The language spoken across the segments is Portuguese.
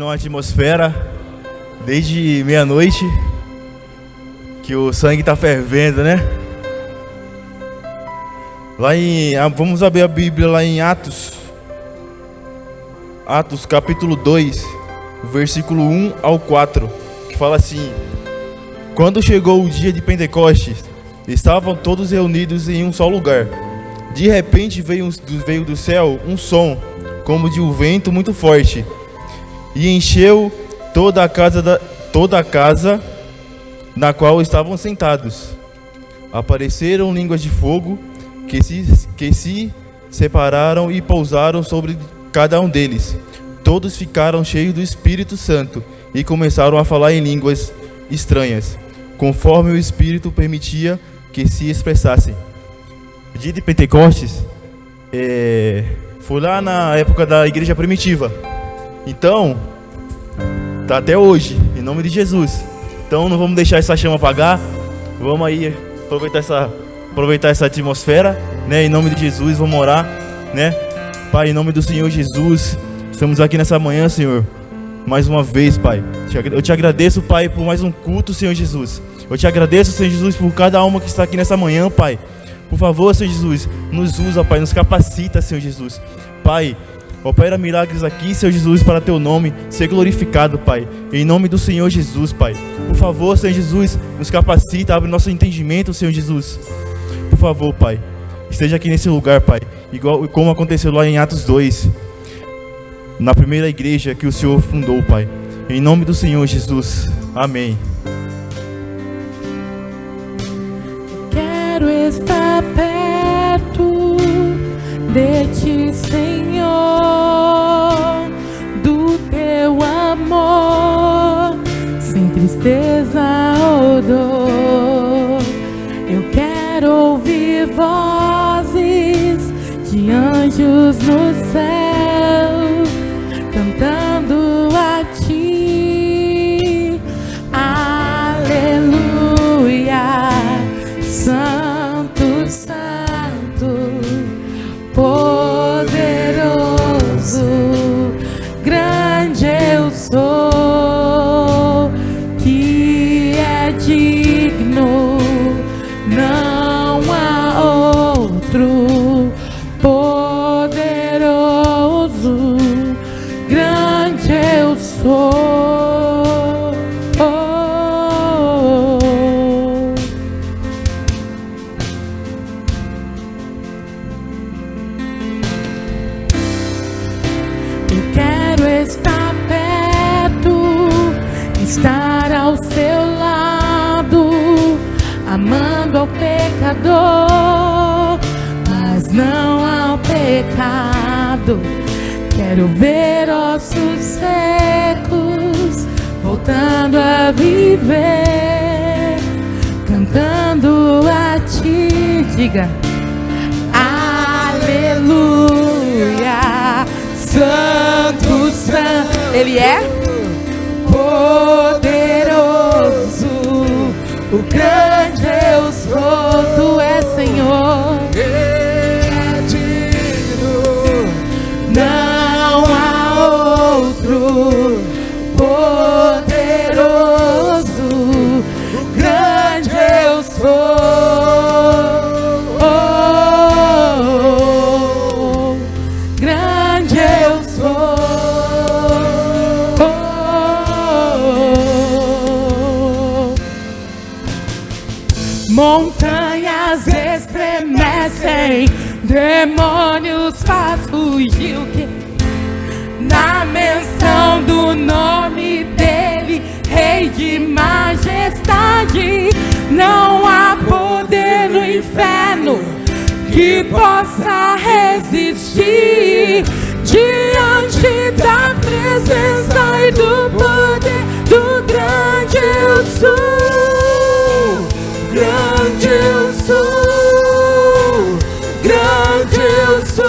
numa atmosfera desde meia-noite, que o sangue está fervendo, né? Vamos abrir a Bíblia lá em Atos capítulo 2, versículo 1 ao 4, que fala assim: quando chegou o dia de Pentecostes, estavam todos reunidos em um só lugar. De repente veio do céu um som, como de um vento muito forte, e encheu toda a casa na qual estavam sentados. Apareceram línguas de fogo que se separaram e pousaram sobre cada um deles. Todos ficaram cheios do Espírito Santo e começaram a falar em línguas estranhas, conforme o Espírito permitia que se expressassem. O dia de Pentecostes foi lá na época da igreja primitiva. Então, tá até hoje, em nome de Jesus. Então não vamos deixar essa chama apagar. Vamos aí aproveitar essa atmosfera, né? Em nome de Jesus, vamos orar, né? Pai, em nome do Senhor Jesus, estamos aqui nessa manhã, Senhor, mais uma vez, Pai. Eu te agradeço, Pai, por mais um culto, Senhor Jesus. Eu te agradeço, Senhor Jesus, por cada alma que está aqui nessa manhã, Pai. Por favor, Senhor Jesus, nos usa, Pai, nos capacita, Senhor Jesus. Pai, opera milagres aqui, Senhor Jesus, para teu nome ser glorificado, Pai. Em nome do Senhor Jesus, Pai. Por favor, Senhor Jesus, nos capacita, abre nosso entendimento, Senhor Jesus. Por favor, Pai, esteja aqui nesse lugar, Pai. Igual como aconteceu lá em Atos 2, na primeira igreja que o Senhor fundou, Pai. Em nome do Senhor Jesus. Amém. Quero estar perto de ti, Senhor, do teu amor, sem tristeza ou dor. Eu quero ouvir vozes de anjos no céu, cantando a ti. Aleluia. Santo, Santo, poderoso, grande eu sou, que é digno, não há outro. Poderoso, grande eu sou. Estar ao seu lado, amando ao pecador, mas não ao pecado. Quero ver ossos secos voltando a viver, cantando a ti. Diga aleluia. Santo, Santo, Ele é poderoso, o grande eu sou, tu és Senhor, é digno, não há outro. Poderoso, o grande eu sou, grande eu sou. Montanhas estremecem, demônios faz fugir o que? Na menção do nome dele, Rei de majestade, não há poder no inferno que possa resistir diante da presença e do poder do grande eu sou. Grande eu sou, grande eu sou,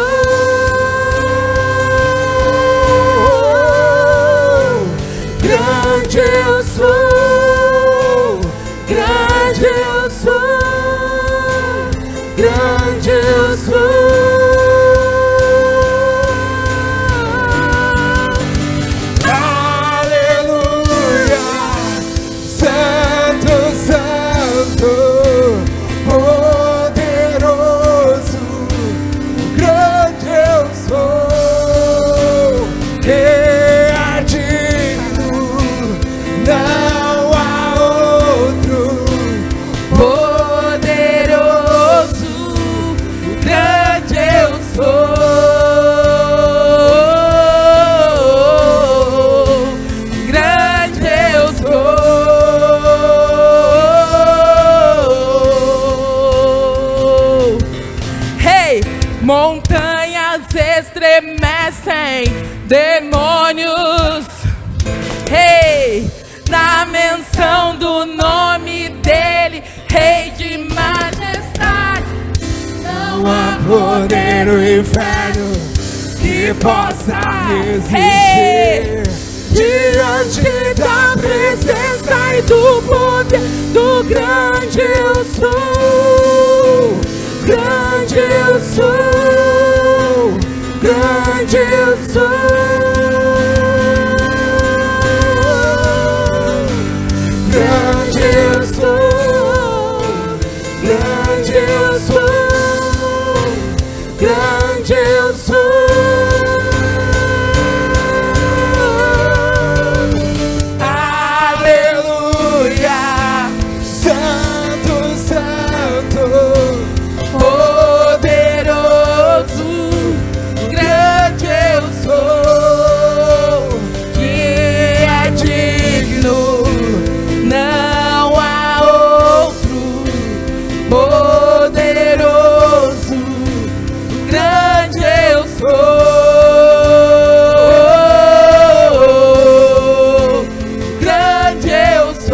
grande eu sou, grande eu sou, grande eu sou. montanhas estremecem, demônios, hey, na menção do nome dele, Rei de majestade. Não há poder no inferno que possa resistir, Hey, diante da presença e do poder do grande eu sou. Grande eu sou, grande eu sou, grande eu sou, grande eu sou, grande eu sou. Aleluia, Santo, Santo, grande eu sou, que é digno, não há outro, poderoso, grande eu sou, grande eu sou,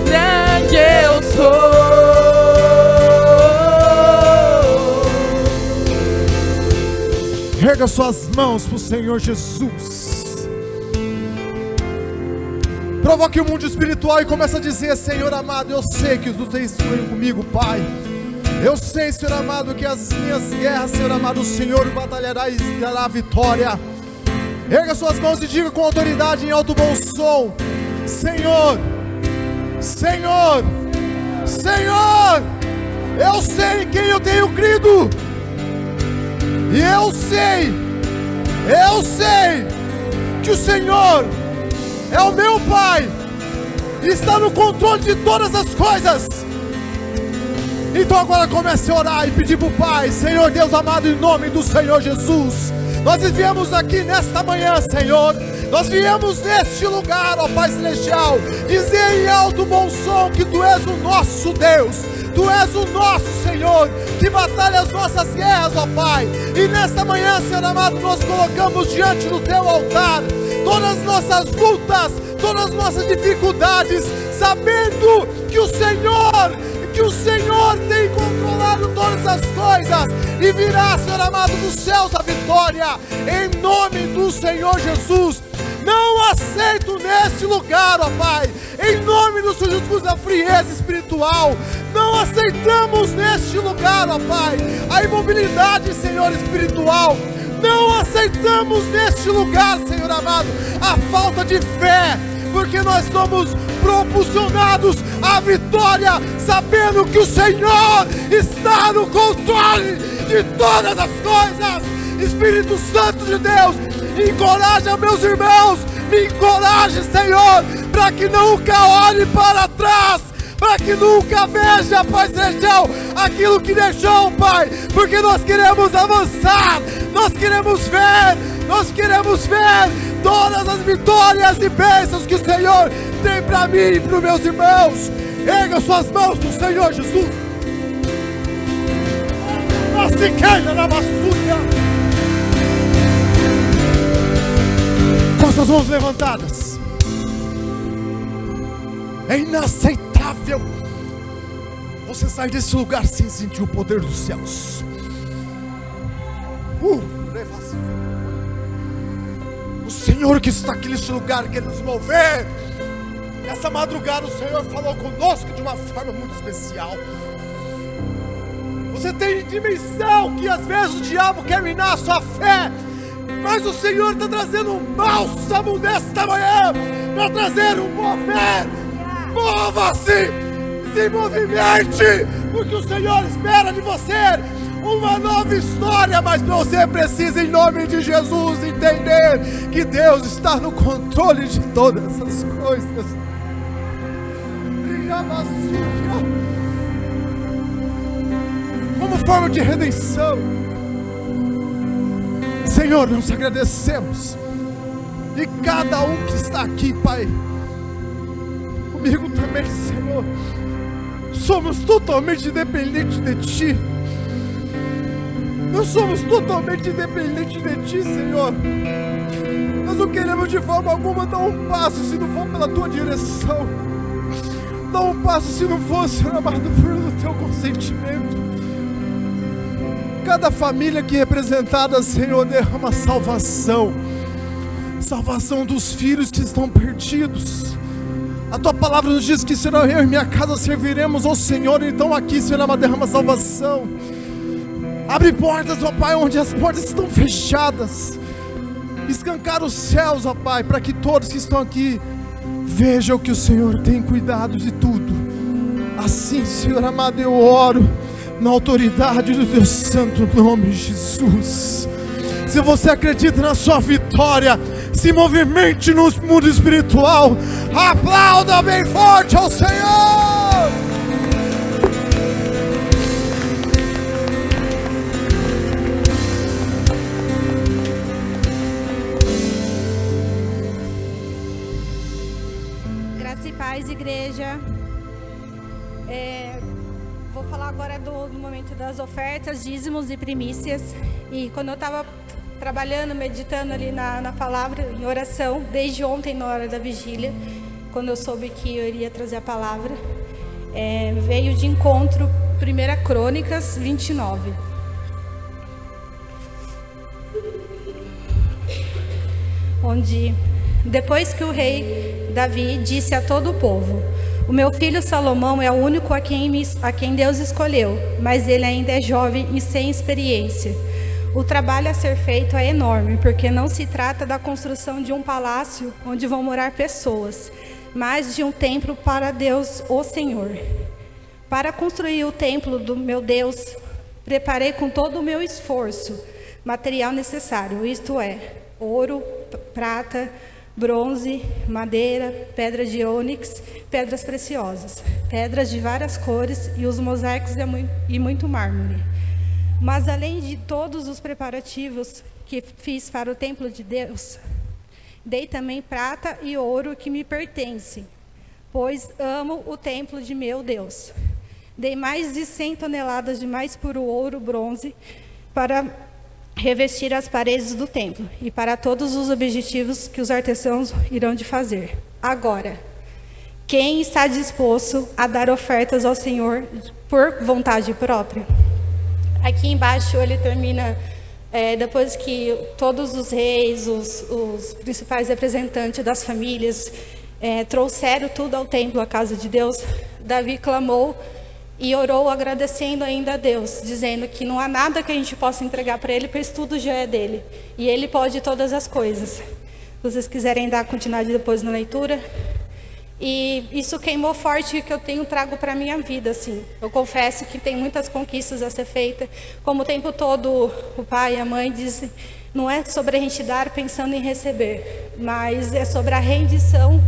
grande eu sou. erga suas mãos para o Senhor Jesus. Provoque o mundo espiritual e comece a dizer: Senhor amado, eu sei que tu tens comigo, Pai. Eu sei, Senhor amado, que as minhas guerras, Senhor amado, o Senhor batalhará e dará a vitória. Erga suas mãos e diga com autoridade em alto bom som: Senhor, Senhor, Senhor, eu sei em quem eu tenho crido. E eu sei que o Senhor é o meu Pai, e está no controle de todas as coisas. Então agora comece a orar e pedir para o Pai: Senhor Deus amado, em nome do Senhor Jesus, nós viemos aqui nesta manhã, Senhor. Nós viemos neste lugar, ó Pai Celestial, dizer em alto bom som que Tu és o nosso Deus, Tu és o nosso Senhor, que batalha as nossas guerras, ó Pai. E nesta manhã, Senhor amado, nós colocamos diante do Teu altar todas as nossas lutas, todas as nossas dificuldades, sabendo que o Senhor tem controlado todas as coisas, e virá, Senhor amado, dos céus a vitória, em nome do Senhor Jesus. Não aceito neste lugar, ó Pai, em nome do Senhor Jesus, a frieza espiritual. Não aceitamos neste lugar, ó Pai, a imobilidade, Senhor, espiritual. Não aceitamos neste lugar, Senhor amado, a falta de fé, porque nós somos propulsionados à vitória, sabendo que o Senhor está no controle de todas as coisas. Espírito Santo de Deus, encoraja meus irmãos, me encoraje, Senhor, para que nunca olhe para trás, para que nunca veja, Pai Celestial, aquilo que deixou, Pai, porque nós queremos avançar, nós queremos ver todas as vitórias e bênçãos que o Senhor tem para mim e para os meus irmãos. Erga suas mãos para o Senhor Jesus. Assim queira na basúria. Com suas mãos levantadas. É inaceitável você sair desse lugar sem sentir o poder dos céus. O Senhor que está aqui neste lugar quer nos mover. Essa madrugada o Senhor falou conosco de uma forma muito especial. Você tem dimensão que às vezes o diabo quer minar a sua fé, mas o Senhor está trazendo um bálsamo nesta manhã para trazer um mover. Mova-se, se movimente, porque o Senhor espera de você uma nova história. Mas você precisa, em nome de Jesus, entender que Deus está no controle de todas as coisas. Como forma de redenção, Senhor, nós agradecemos. E cada um que está aqui, Pai, comigo também, Senhor, somos totalmente dependentes de Ti. Nós somos totalmente dependentes de Ti, Senhor. Nós não queremos de forma alguma dar um passo se não for pela Tua direção. Dar um passo se não for, Senhor amado, pelo Teu consentimento. Cada família aqui representada, Senhor, derrama salvação. Salvação dos filhos que estão perdidos. A Tua palavra nos diz que, Senhor, eu e minha casa serviremos ao Senhor. Então aqui, Senhor amado, derrama salvação. Abre portas, ó Pai, onde as portas estão fechadas. Escancar os céus, ó Pai, para que todos que estão aqui vejam que o Senhor tem cuidado de tudo. Assim, Senhor amado, eu oro na autoridade do Teu santo nome, Jesus. Se você acredita na sua vitória, se movimente no mundo espiritual. Aplauda bem forte ao Senhor. Graça e paz, igreja. Vou falar agora do momento das ofertas, dízimos e primícias. E quando eu estava trabalhando, meditando ali na palavra, em oração, desde ontem na hora da vigília, quando eu soube que eu iria trazer a palavra, veio de encontro 1 Crônicas 29. Onde, depois que o rei Davi disse a todo o povo: o meu filho Salomão é o único a quem Deus escolheu, mas ele ainda é jovem e sem experiência. O trabalho a ser feito é enorme, porque não se trata da construção de um palácio onde vão morar pessoas, mas de um templo para Deus, o Senhor. Para construir o templo do meu Deus, preparei com todo o meu esforço material necessário, isto é, ouro, prata, bronze, madeira, pedra de ônix, pedras preciosas, pedras de várias cores e os mosaicos e muito mármore. Mas além de todos os preparativos que fiz para o templo de Deus, dei também prata e ouro que me pertencem, pois amo o templo de meu Deus. Dei mais de 100 toneladas de mais puro ouro, bronze, para revestir as paredes do templo e para todos os objetivos que os artesãos irão de fazer. Agora, quem está disposto a dar ofertas ao Senhor por vontade própria? Aqui embaixo ele termina, depois que todos os reis, os principais representantes das famílias trouxeram tudo ao templo, à casa de Deus, Davi clamou e orou agradecendo ainda a Deus, dizendo que não há nada que a gente possa entregar para Ele, pois tudo já é dele. E Ele pode todas as coisas. Se vocês quiserem dar continuidade depois na leitura. E isso queimou forte que eu trago para a minha vida, assim. Eu confesso que tem muitas conquistas a ser feitas. Como o tempo todo o pai e a mãe dizem, não é sobre a gente dar pensando em receber, mas é sobre a rendição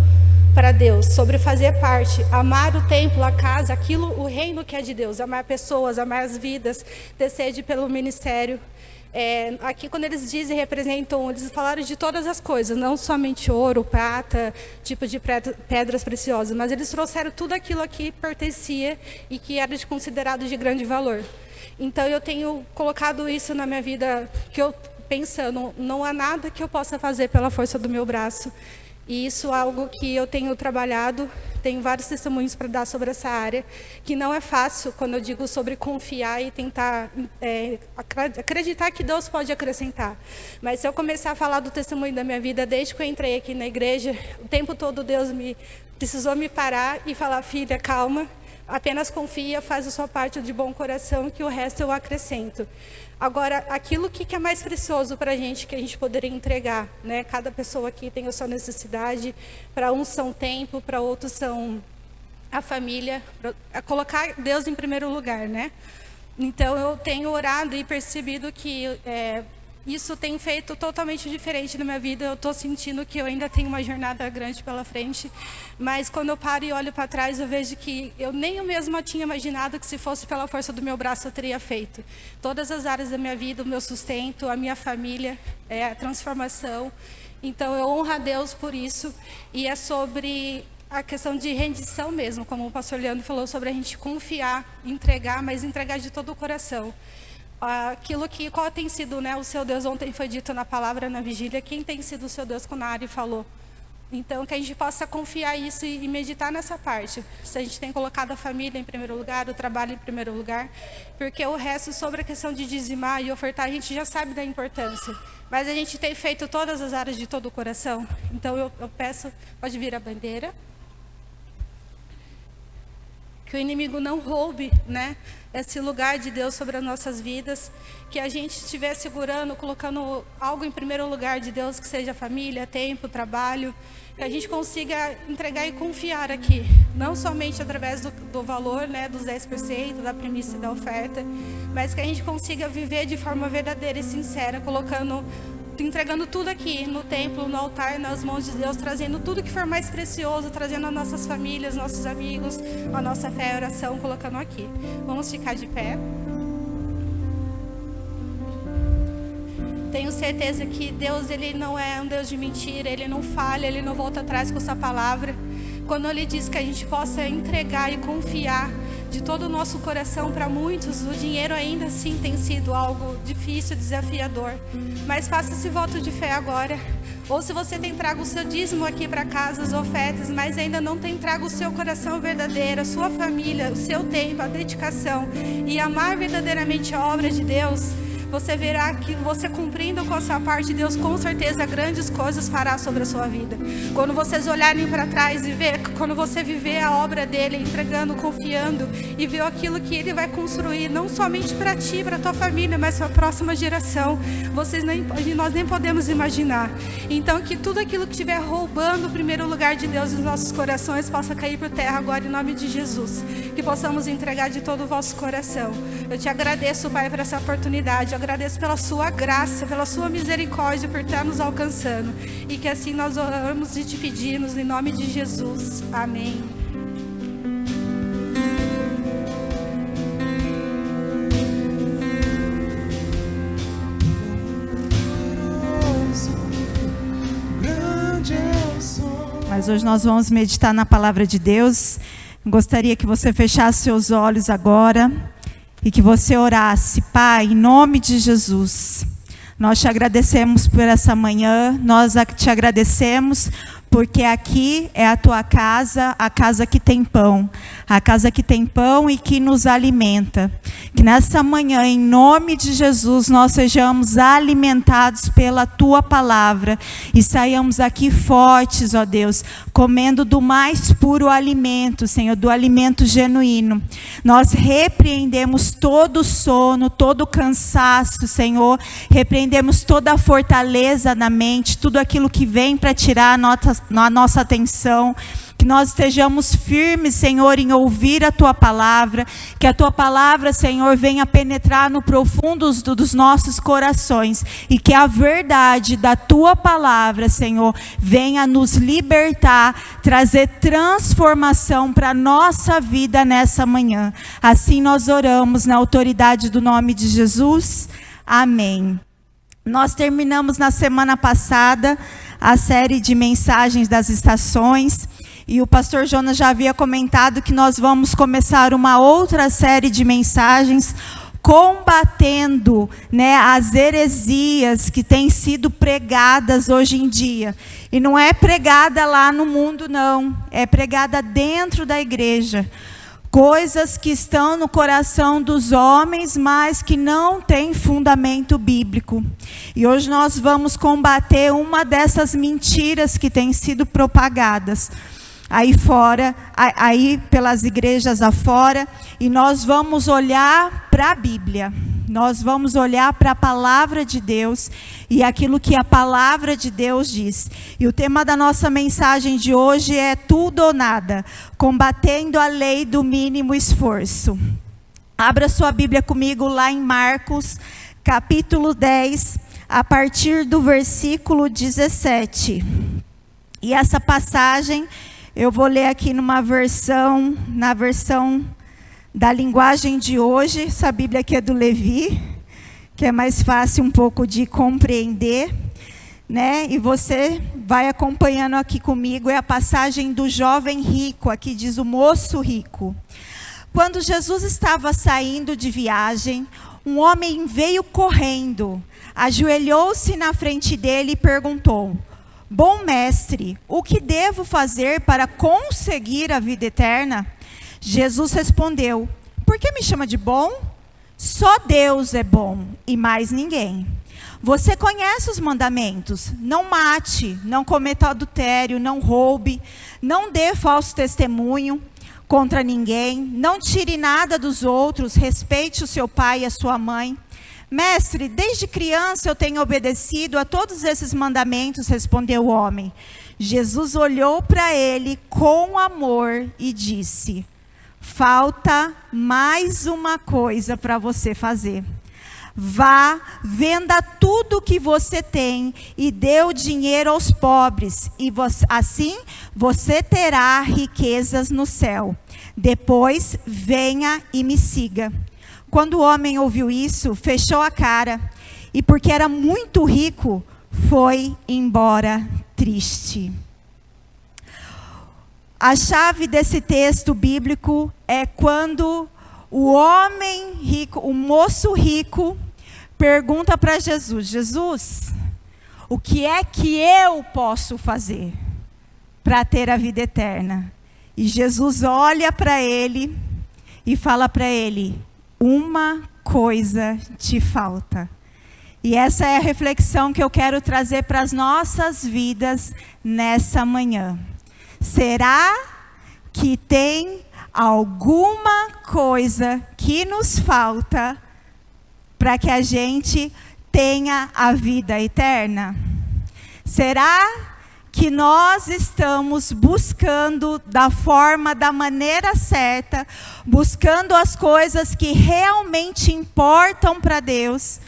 para Deus, sobre fazer parte, amar o templo, a casa, aquilo, o reino que é de Deus, amar pessoas, amar as vidas, ter sede pelo ministério. Aqui quando eles dizem, representam, eles falaram de todas as coisas, não somente ouro, prata, tipo de pedras preciosas, mas eles trouxeram tudo aquilo a que pertencia e que era considerado de grande valor. Então eu tenho colocado isso na minha vida, que eu pensando, não há nada que eu possa fazer pela força do meu braço. E isso é algo que eu tenho trabalhado, tenho vários testemunhos para dar sobre essa área, que não é fácil quando eu digo sobre confiar e tentar acreditar que Deus pode acrescentar. Mas se eu começar a falar do testemunho da minha vida, desde que eu entrei aqui na igreja, o tempo todo Deus precisou me parar e falar: filha, calma, apenas confia, faz a sua parte de bom coração, que o resto eu acrescento. Agora, aquilo que é mais precioso para a gente, que a gente poderia entregar, né? Cada pessoa aqui tem a sua necessidade. Para uns são tempo, para outros são a família. Colocar Deus em primeiro lugar, né? Então, eu tenho orado e percebido que isso tem feito totalmente diferente na minha vida. Eu estou sentindo que eu ainda tenho uma jornada grande pela frente. Mas quando eu paro e olho para trás, eu vejo que eu nem eu mesma tinha imaginado que se fosse pela força do meu braço eu teria feito. Todas as áreas da minha vida, o meu sustento, a minha família, a transformação. Então eu honro a Deus por isso. E é sobre a questão de rendição mesmo, como o pastor Leandro falou, sobre a gente confiar, entregar, mas entregar de todo o coração. Qual tem sido, né, o seu Deus? Ontem foi dito na palavra, na vigília, quem tem sido o seu Deus, quando a Ari falou. Então, que a gente possa confiar isso e meditar nessa parte. Se a gente tem colocado a família em primeiro lugar, o trabalho em primeiro lugar, porque o resto, sobre a questão de dizimar e ofertar, a gente já sabe da importância. Mas a gente tem feito todas as áreas de todo o coração. Então, eu peço, pode vir a bandeira. Que o inimigo não roube, né, esse lugar de Deus sobre as nossas vidas, que a gente estiver segurando, colocando algo em primeiro lugar de Deus, que seja família, tempo, trabalho, que a gente consiga entregar e confiar aqui, não somente através do valor, né, dos 10%, da primícia e da oferta, mas que a gente consiga viver de forma verdadeira e sincera, entregando tudo aqui no templo, no altar, nas mãos de Deus, trazendo tudo que for mais precioso, trazendo as nossas famílias, nossos amigos, a nossa fé e oração, colocando aqui. Vamos ficar de pé. Tenho certeza que Deus, Ele não é um Deus de mentira, Ele não falha, Ele não volta atrás com essa palavra. Quando Ele diz que a gente possa entregar e confiar de todo o nosso coração, para muitos o dinheiro ainda assim tem sido algo difícil, desafiador, mas faça esse voto de fé agora. Ou se você tem trago o seu dízimo aqui para casa, as ofertas, mas ainda não tem trago o seu coração verdadeiro, a sua família, o seu tempo, a dedicação e amar verdadeiramente a obra de Deus, você verá que você cumprindo com a sua parte, Deus com certeza grandes coisas fará sobre a sua vida. Quando vocês olharem para trás e ver, quando você viver a obra dele, entregando, confiando e ver aquilo que ele vai construir, não somente para ti, para a tua família, mas para a próxima geração, nós nem podemos imaginar. Então que tudo aquilo que estiver roubando o primeiro lugar de Deus nos nossos corações possa cair por terra agora em nome de Jesus, que possamos entregar de todo o vosso coração. Eu te agradeço, Pai, por essa oportunidade. Eu agradeço pela sua graça, pela sua misericórdia, por estar nos alcançando. E que assim nós oramos e te pedimos em nome de Jesus. Amém. Mas hoje nós vamos meditar na palavra de Deus. Gostaria que você fechasse seus olhos agora e que você orasse. Pai, em nome de Jesus, nós te agradecemos por essa manhã, nós te agradecemos porque aqui é a tua casa, a casa que tem pão, a casa que tem pão e que nos alimenta. Que nessa manhã, em nome de Jesus, nós sejamos alimentados pela tua palavra e saiamos aqui fortes, ó Deus, comendo do mais puro alimento, Senhor, do alimento genuíno. Nós repreendemos todo o sono, todo o cansaço, Senhor, repreendemos toda a fortaleza na mente, tudo aquilo que vem para tirar a nossa atenção. Que nós estejamos firmes, Senhor, em ouvir a tua palavra, que a tua palavra, Senhor, venha penetrar no profundo dos nossos corações e que a verdade da tua palavra, Senhor, venha nos libertar, trazer transformação para a nossa vida nessa manhã. Assim nós oramos na autoridade do nome de Jesus. Amém. Nós terminamos na semana passada a série de mensagens das estações. E o pastor Jonas já havia comentado que nós vamos começar uma outra série de mensagens combatendo, né, as heresias que têm sido pregadas hoje em dia. E não é pregada lá no mundo, não. É pregada dentro da igreja. Coisas que estão no coração dos homens, mas que não têm fundamento bíblico. E hoje nós vamos combater uma dessas mentiras que têm sido propagadas aí fora, aí pelas igrejas afora, e nós vamos olhar para a Bíblia, nós vamos olhar para a palavra de Deus e aquilo que a palavra de Deus diz. E o tema da nossa mensagem de hoje é tudo ou nada, combatendo a lei do mínimo esforço. Abra sua Bíblia comigo lá em Marcos, capítulo 10, a partir do versículo 17. E essa passagem eu vou ler aqui na versão da linguagem de hoje. Essa Bíblia aqui é do Levi, que é mais fácil um pouco de compreender, né? E você vai acompanhando aqui comigo, é a passagem do jovem rico, aqui diz o moço rico. Quando Jesus estava saindo de viagem, um homem veio correndo, ajoelhou-se na frente dele e perguntou: Bom mestre, o que devo fazer para conseguir a vida eterna? Jesus respondeu: Por que me chama de bom? Só Deus é bom e mais ninguém. Você conhece os mandamentos: não mate, não cometa adultério, não roube, não dê falso testemunho contra ninguém, não tire nada dos outros, respeite o seu pai e a sua mãe. Mestre, desde criança eu tenho obedecido a todos esses mandamentos, respondeu o homem. Jesus olhou para ele com amor e disse: falta mais uma coisa para você fazer. Vá, venda tudo o que você tem e dê o dinheiro aos pobres, e assim você terá riquezas no céu. Depois, venha e me siga. Quando o homem ouviu isso, fechou a cara, e porque era muito rico, foi embora triste. A chave desse texto bíblico é quando o homem rico, o moço rico, pergunta para Jesus: Jesus, o que é que eu posso fazer para ter a vida eterna? E Jesus olha para ele e fala para ele: uma coisa te falta. E essa é a reflexão que eu quero trazer para as nossas vidas nessa manhã. Será que tem alguma coisa que nos falta para que a gente tenha a vida eterna? Será que nós estamos buscando da maneira certa, buscando as coisas que realmente importam para Deus,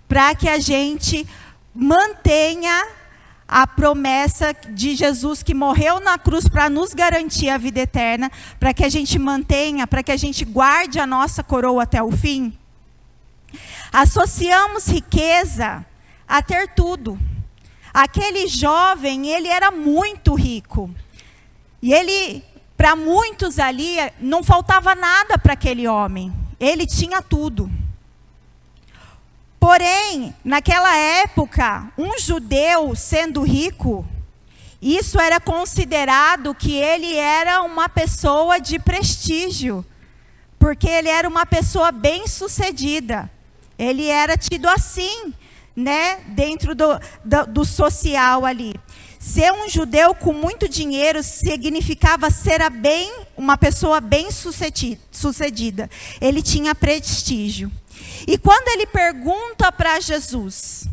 para que a gente mantenha a promessa de Jesus que morreu na cruz para nos garantir a vida eterna, para que a gente mantenha, para que a gente guarde a nossa coroa até o fim? Associamos riqueza a ter tudo. Aquele jovem, ele era muito rico. E ele, para muitos ali, não faltava nada para aquele homem. Ele tinha tudo. Porém, naquela época, um judeu sendo rico, isso era considerado que ele era uma pessoa de prestígio, porque ele era uma pessoa bem-sucedida. Ele era tido assim, né, dentro do social ali. Ser um judeu com muito dinheiro significava ser uma pessoa bem-sucedida. Ele tinha prestígio. E quando ele pergunta para Jesus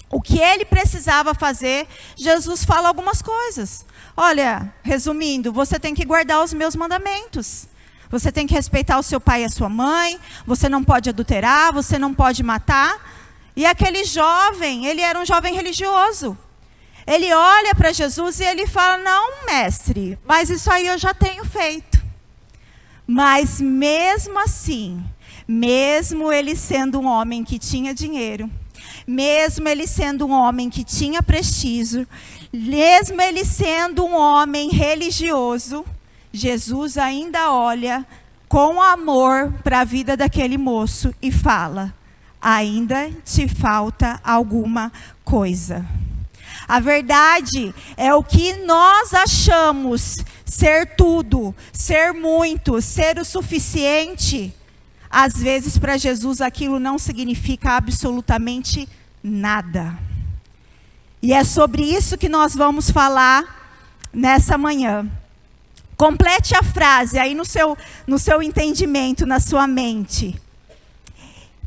o que ele precisava fazer, Jesus fala algumas coisas. Olha, resumindo, você tem que guardar os meus mandamentos. Você tem que respeitar o seu pai e a sua mãe. Você não pode adulterar, você não pode matar. E aquele jovem, ele era um jovem religioso. Ele olha para Jesus e ele fala: não, mestre, mas isso aí eu já tenho feito. Mas mesmo assim, mesmo ele sendo um homem que tinha dinheiro, mesmo ele sendo um homem que tinha prestígio, mesmo ele sendo um homem religioso, Jesus ainda olha com amor para a vida daquele moço e fala: ainda te falta alguma coisa. A verdade é o que nós achamos ser tudo, ser muito, ser o suficiente. Às vezes para Jesus aquilo não significa absolutamente nada. E é sobre isso que nós vamos falar nessa manhã. Complete a frase aí no seu entendimento, na sua mente.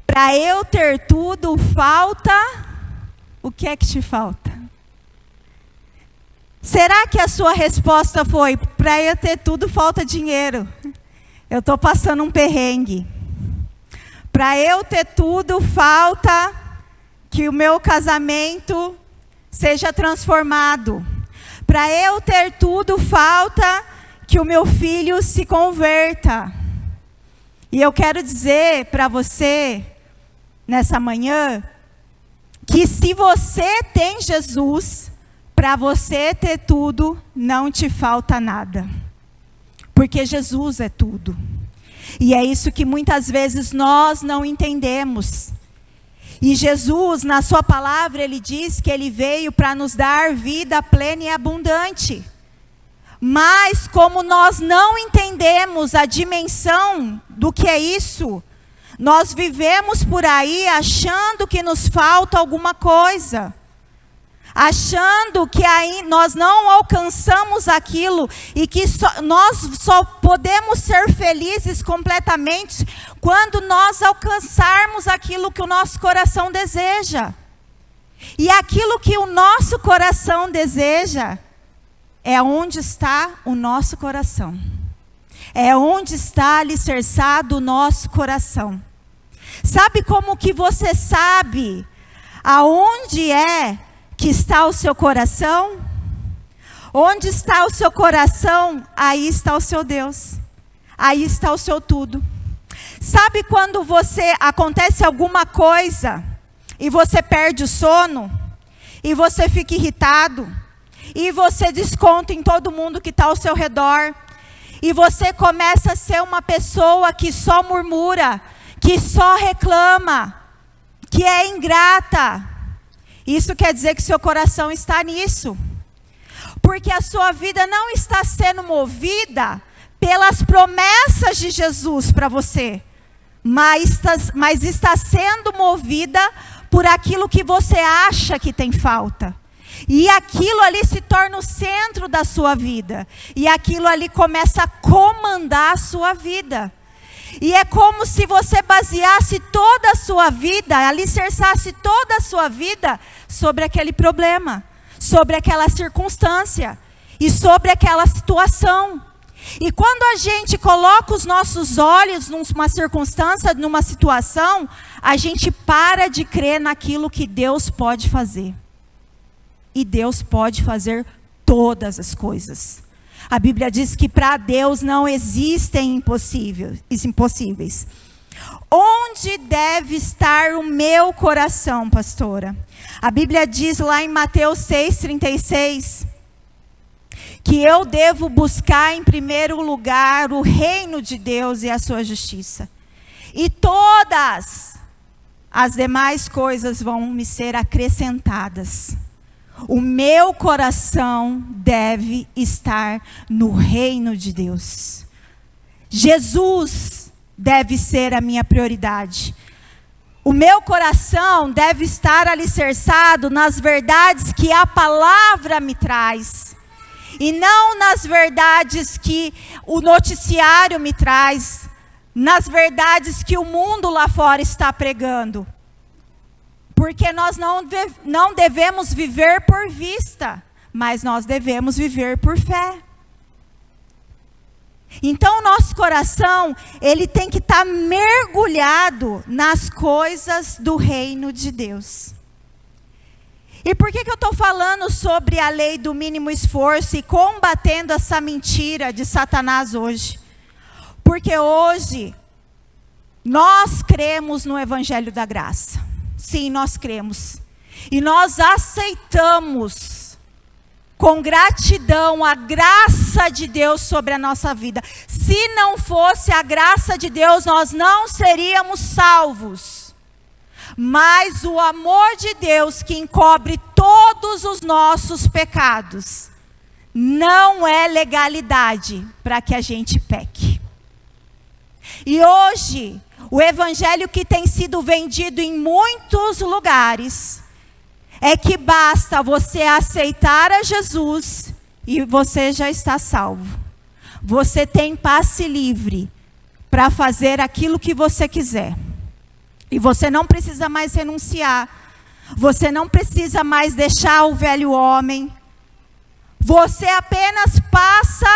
Para eu ter tudo, falta... O que é que te falta? Será que a sua resposta foi: para eu ter tudo, falta dinheiro? Eu estou passando um perrengue. Para eu ter tudo, falta que o meu casamento seja transformado. Para eu ter tudo, falta que o meu filho se converta. E eu quero dizer para você, nessa manhã, que se você tem Jesus, para você ter tudo, não te falta nada. Porque Jesus é tudo. E é isso que muitas vezes nós não entendemos. E Jesus, na sua palavra, ele diz que ele veio para nos dar vida plena e abundante. Mas como nós não entendemos a dimensão do que é isso, nós vivemos por aí achando que nos falta alguma coisa. Achando que aí nós não alcançamos aquilo e que nós só podemos ser felizes completamente quando nós alcançarmos aquilo que o nosso coração deseja. E aquilo que o nosso coração deseja é onde está o nosso coração. É onde está alicerçado o nosso coração. Sabe como que você sabe aonde é que está o seu coração? Onde está o seu coração, aí está o seu Deus. Aí está o seu tudo. Sabe quando acontece alguma coisa e você perde o sono, e você fica irritado, e você desconta em todo mundo que está ao seu redor, e você começa a ser uma pessoa que só murmura, que só reclama, que é ingrata? Isso quer dizer que seu coração está nisso. Porque a sua vida não está sendo movida pelas promessas de Jesus para você. Mas está sendo movida por aquilo que você acha que tem falta. E aquilo ali se torna o centro da sua vida. E aquilo ali começa a comandar a sua vida. E é como se você baseasse toda a sua vida, alicerçasse toda a sua vida sobre aquele problema, sobre aquela circunstância e sobre aquela situação. E quando a gente coloca os nossos olhos numa circunstância, numa situação, a gente para de crer naquilo que Deus pode fazer. E Deus pode fazer todas as coisas. A Bíblia diz que para Deus não existem impossíveis. Onde deve estar o meu coração, pastora? A Bíblia diz lá em Mateus 6,36, que eu devo buscar em primeiro lugar o reino de Deus e a sua justiça. E todas as demais coisas vão me ser acrescentadas. O meu coração deve estar no reino de Deus. Jesus deve ser a minha prioridade. O meu coração deve estar alicerçado nas verdades que a palavra me traz. E não nas verdades que o noticiário me traz. Nas verdades que o mundo lá fora está pregando. Porque nós não devemos viver por vista, mas nós devemos viver por fé. Então o nosso coração, ele tem que estar mergulhado nas coisas do reino de Deus. E por que eu estou falando sobre a lei do mínimo esforço e combatendo essa mentira de Satanás hoje? Porque hoje nós cremos no Evangelho da Graça. Sim, nós cremos. E nós aceitamos com gratidão a graça de Deus sobre a nossa vida. Se não fosse a graça de Deus, nós não seríamos salvos. Mas o amor de Deus que encobre todos os nossos pecados, não é legalidade para que a gente peque. E hoje, o evangelho que tem sido vendido em muitos lugares é que basta você aceitar a Jesus e você já está salvo. Você tem passe livre para fazer aquilo que você quiser. E você não precisa mais renunciar. Você não precisa mais deixar o velho homem. Você apenas passa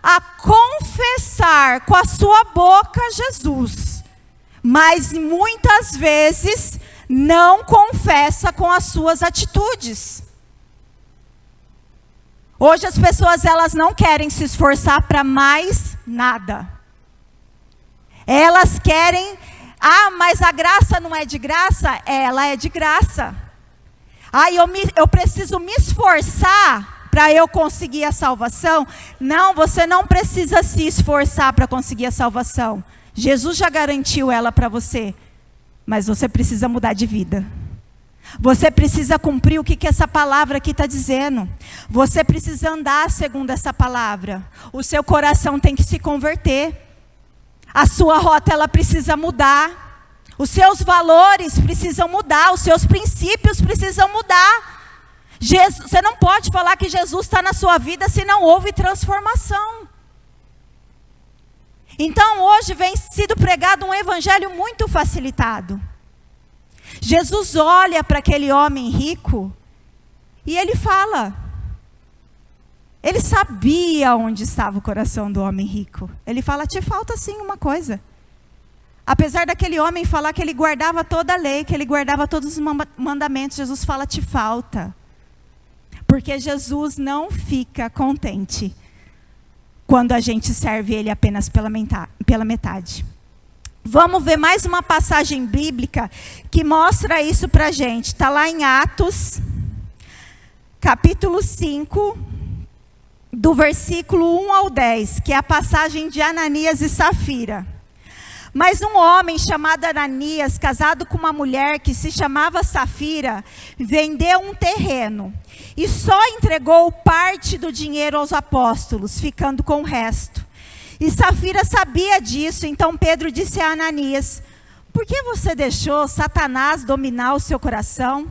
a confessar com a sua boca Jesus. Mas muitas vezes não confessa com as suas atitudes. Hoje as pessoas, elas não querem se esforçar para mais nada. Elas querem, mas a graça não é de graça? Ela é de graça. Eu preciso me esforçar para eu conseguir a salvação. Não, você não precisa se esforçar para conseguir a salvação. Jesus já garantiu ela para você. Mas você precisa mudar de vida. Você precisa cumprir o que essa palavra aqui está dizendo. Você precisa andar segundo essa palavra. O seu coração tem que se converter. A sua rota, ela precisa mudar. Os seus valores precisam mudar. Os seus princípios precisam mudar. Você não pode falar que Jesus está na sua vida se não houve transformação. Então hoje vem sido pregado um evangelho muito facilitado. Jesus olha para aquele homem rico e ele fala. Ele sabia onde estava o coração do homem rico. Ele fala, te falta sim uma coisa. Apesar daquele homem falar que ele guardava toda a lei, que ele guardava todos os mandamentos, Jesus fala, te falta. Porque Jesus não fica contente quando a gente serve Ele apenas pela metade. Vamos ver mais uma passagem bíblica que mostra isso para a gente. Está lá em Atos, capítulo 5, do versículo 1 ao 10, que é a passagem de Ananias e Safira. Mas um homem chamado Ananias, casado com uma mulher que se chamava Safira, vendeu um terreno e só entregou parte do dinheiro aos apóstolos, ficando com o resto. E Safira sabia disso, então Pedro disse a Ananias, por que você deixou Satanás dominar o seu coração?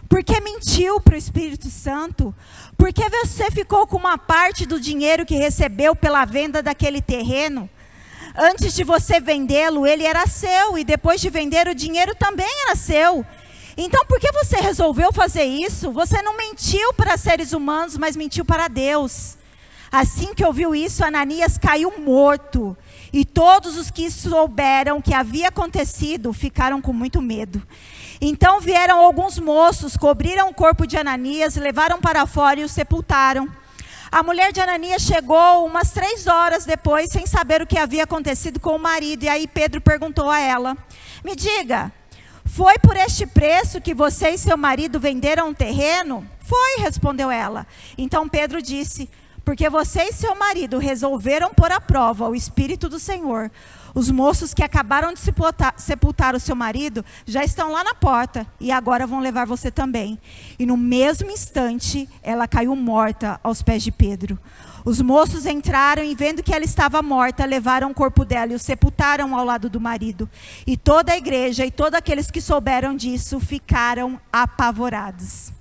Por que mentiu para o Espírito Santo? Por que você ficou com uma parte do dinheiro que recebeu pela venda daquele terreno? Antes de você vendê-lo, ele era seu, e depois de vender, o dinheiro também era seu. Então, por que você resolveu fazer isso? Você não mentiu para seres humanos, mas mentiu para Deus. Assim que ouviu isso, Ananias caiu morto. E todos os que souberam o que havia acontecido ficaram com muito medo. Então vieram alguns moços, cobriram o corpo de Ananias, levaram para fora e o sepultaram. A mulher de Ananias chegou umas 3 horas depois, sem saber o que havia acontecido com o marido. E aí Pedro perguntou a ela, me diga, foi por este preço que você e seu marido venderam um terreno? Foi, respondeu ela. Então Pedro disse, porque você e seu marido resolveram pôr à prova o Espírito do Senhor. Os moços que acabaram de sepultar o seu marido já estão lá na porta e agora vão levar você também. E no mesmo instante, ela caiu morta aos pés de Pedro. Os moços entraram e, vendo que ela estava morta, levaram o corpo dela e o sepultaram ao lado do marido. E toda a igreja e todos aqueles que souberam disso ficaram apavorados.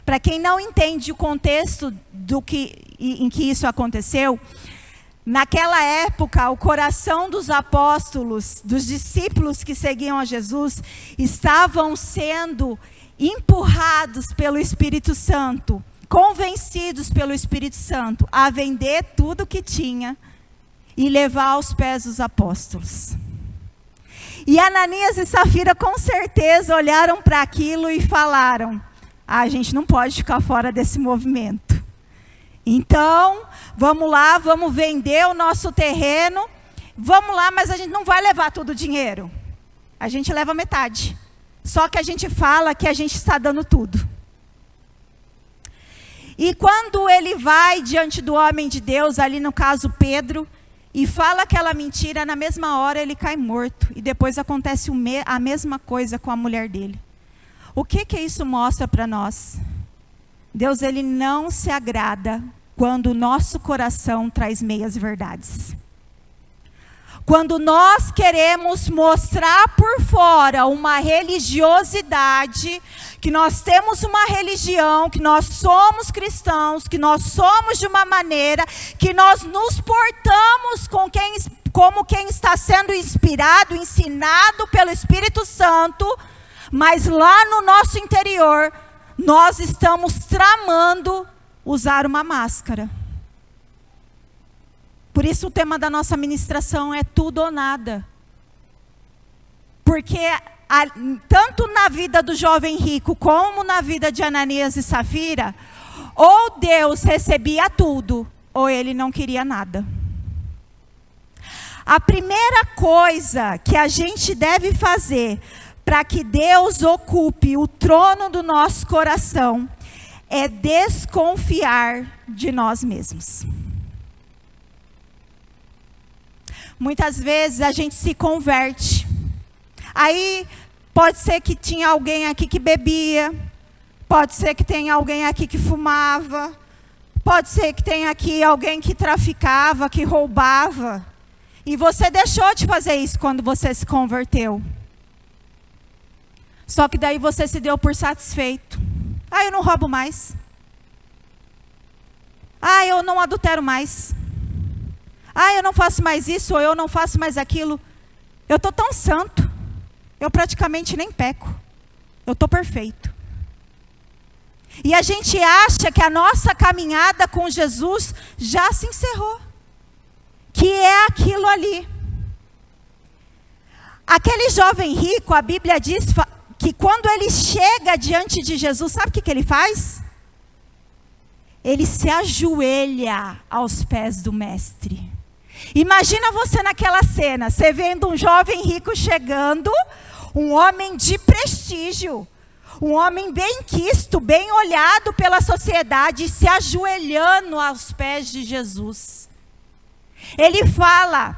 Para quem não entende o contexto em que isso aconteceu, naquela época, o coração dos apóstolos, dos discípulos que seguiam a Jesus, estavam sendo empurrados pelo Espírito Santo, convencidos pelo Espírito Santo a vender tudo o que tinha e levar aos pés dos apóstolos. E Ananias e Safira com certeza olharam para aquilo e falaram, a gente não pode ficar fora desse movimento. Então, vamos lá, vamos vender o nosso terreno. Vamos lá, mas a gente não vai levar todo o dinheiro. A gente leva metade. Só que a gente fala que a gente está dando tudo. E quando ele vai diante do homem de Deus, ali no caso Pedro, e fala aquela mentira, na mesma hora ele cai morto. E depois acontece a mesma coisa com a mulher dele. O que isso mostra para nós? Deus, ele não se agrada quando o nosso coração traz meias verdades. Quando nós queremos mostrar por fora uma religiosidade, que nós temos uma religião, que nós somos cristãos, que nós somos de uma maneira, que nós nos portamos como quem está sendo inspirado, ensinado pelo Espírito Santo, mas lá no nosso interior, nós estamos tramando usar uma máscara. Por isso o tema da nossa ministração é tudo ou nada. Porque tanto na vida do jovem rico, como na vida de Ananias e Safira, ou Deus recebia tudo, ou ele não queria nada. A primeira coisa que a gente deve fazer para que Deus ocupe o trono do nosso coração, é desconfiar de nós mesmos. Muitas vezes a gente se converte. Aí pode ser que tinha alguém aqui que bebia, pode ser que tenha alguém aqui que fumava, pode ser que tenha aqui alguém que traficava, que roubava. E você deixou de fazer isso quando você se converteu. Só que daí você se deu por satisfeito. Eu não roubo mais. Eu não adultero mais. Eu não faço mais isso, ou eu não faço mais aquilo. Eu estou tão santo. Eu praticamente nem peco. Eu estou perfeito. E a gente acha que a nossa caminhada com Jesus já se encerrou. Que é aquilo ali. Aquele jovem rico, a Bíblia diz que quando ele chega diante de Jesus, sabe o que ele faz? Ele se ajoelha aos pés do mestre. Imagina você naquela cena, você vendo um jovem rico chegando, um homem de prestígio, um homem bem quisto, bem olhado pela sociedade, se ajoelhando aos pés de Jesus. Ele fala,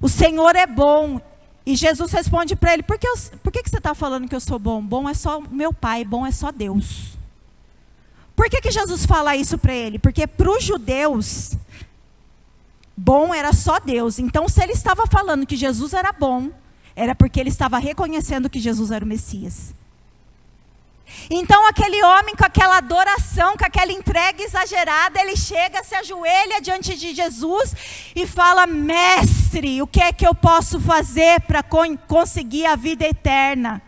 o Senhor é bom. E Jesus responde para ele, por que você está falando que eu sou bom? Bom é só meu Pai, bom é só Deus. Por que Jesus fala isso para ele? Porque para os judeus, bom era só Deus. Então, se ele estava falando que Jesus era bom, era porque ele estava reconhecendo que Jesus era o Messias. Então, aquele homem com aquela adoração, com aquela entrega exagerada, ele chega, se ajoelha diante de Jesus e fala, mestre, o que é que eu posso fazer para conseguir a vida eterna?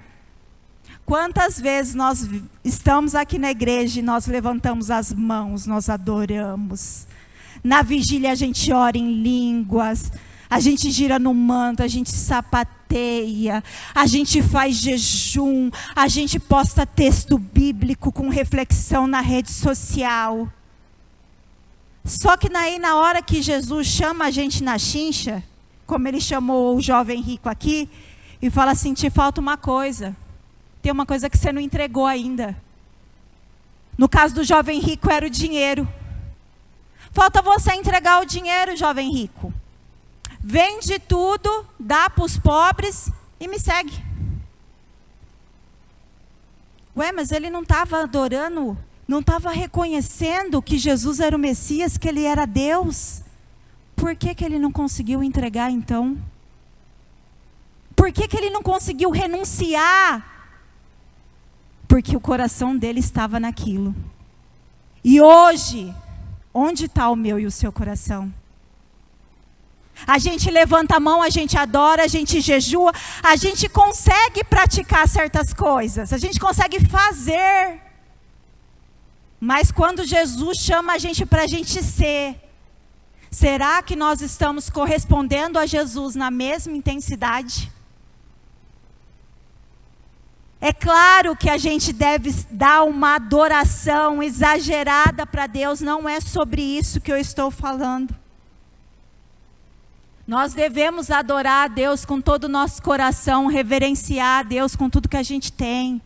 Quantas vezes nós estamos aqui na igreja e nós levantamos as mãos, nós adoramos. Na vigília a gente ora em línguas, a gente gira no manto, a gente sapateia, a gente faz jejum, a gente posta texto bíblico com reflexão na rede social. Só que daí na hora que Jesus chama a gente na chincha, como ele chamou o jovem rico aqui, e fala assim, te falta uma coisa, tem uma coisa que você não entregou ainda. No caso do jovem rico era o dinheiro. Falta você entregar o dinheiro, jovem rico. Vende tudo, dá para os pobres e me segue. Mas ele não estava adorando, não estava reconhecendo que Jesus era o Messias, que ele era Deus. Por que ele não conseguiu entregar então? Por que ele não conseguiu renunciar? Porque o coração dele estava naquilo. E hoje, onde está o meu e o seu coração? A gente levanta a mão, a gente adora, a gente jejua, a gente consegue praticar certas coisas, a gente consegue fazer. Mas quando Jesus chama a gente para a gente ser, será que nós estamos correspondendo a Jesus na mesma intensidade? É claro que a gente deve dar uma adoração exagerada para Deus, não é sobre isso que eu estou falando. Nós devemos adorar a Deus com todo o nosso coração, reverenciar a Deus com tudo que a gente tem.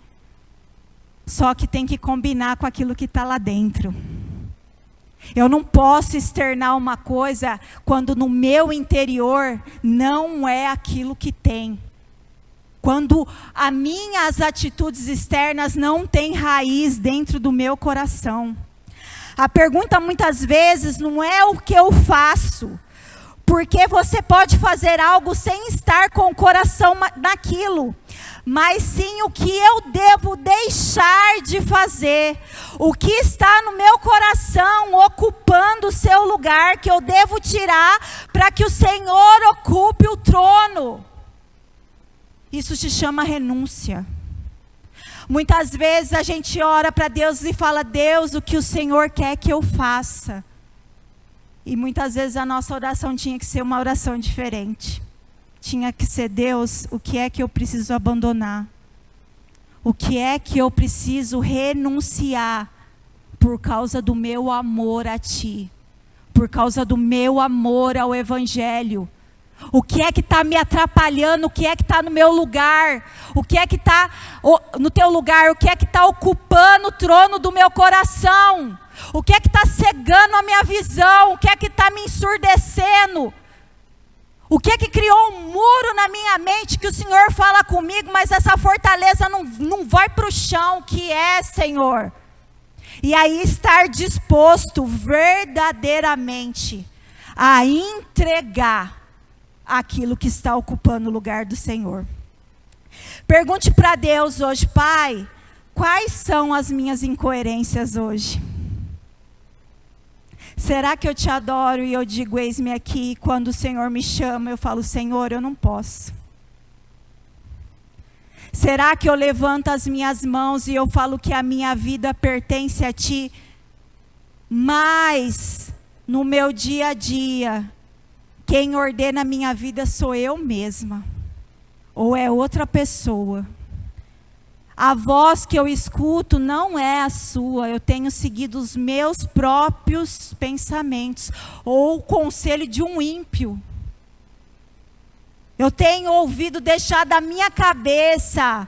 Só que tem que combinar com aquilo que está lá dentro. Eu não posso externar uma coisa quando no meu interior não é aquilo que tem. Quando as minhas atitudes externas não têm raiz dentro do meu coração. A pergunta muitas vezes não é o que eu faço. Porque você pode fazer algo sem estar com o coração naquilo. Mas sim o que eu devo deixar de fazer. O que está no meu coração ocupando o seu lugar, que eu devo tirar para que o Senhor ocupe o trono. Isso se chama renúncia. Muitas vezes a gente ora para Deus e fala, Deus, o que o Senhor quer que eu faça? E muitas vezes a nossa oração tinha que ser uma oração diferente. Tinha que ser, Deus, o que é que eu preciso abandonar? O que é que eu preciso renunciar por causa do meu amor a Ti? Por causa do meu amor ao Evangelho? O que é que está me atrapalhando? O que é que está no meu lugar? O que é que está no teu lugar? O que é que está ocupando o trono do meu coração? O que é que está cegando a minha visão? O que é que está me ensurdecendo? O que é que criou um muro na minha mente que o Senhor fala comigo, mas essa fortaleza não vai para o chão, que é, Senhor? E aí estar disposto verdadeiramente a entregar aquilo que está ocupando o lugar do Senhor. Pergunte para Deus hoje: Pai, quais são as minhas incoerências hoje? Será que eu te adoro e eu digo, eis-me aqui, e quando o Senhor me chama, eu falo, Senhor, eu não posso? Será que eu levanto as minhas mãos e eu falo que a minha vida pertence a Ti, mas no meu dia a dia, quem ordena a minha vida sou eu mesma, ou é outra pessoa? A voz que eu escuto não é a sua, eu tenho seguido os meus próprios pensamentos, ou o conselho de um ímpio. Eu tenho ouvido deixar da minha cabeça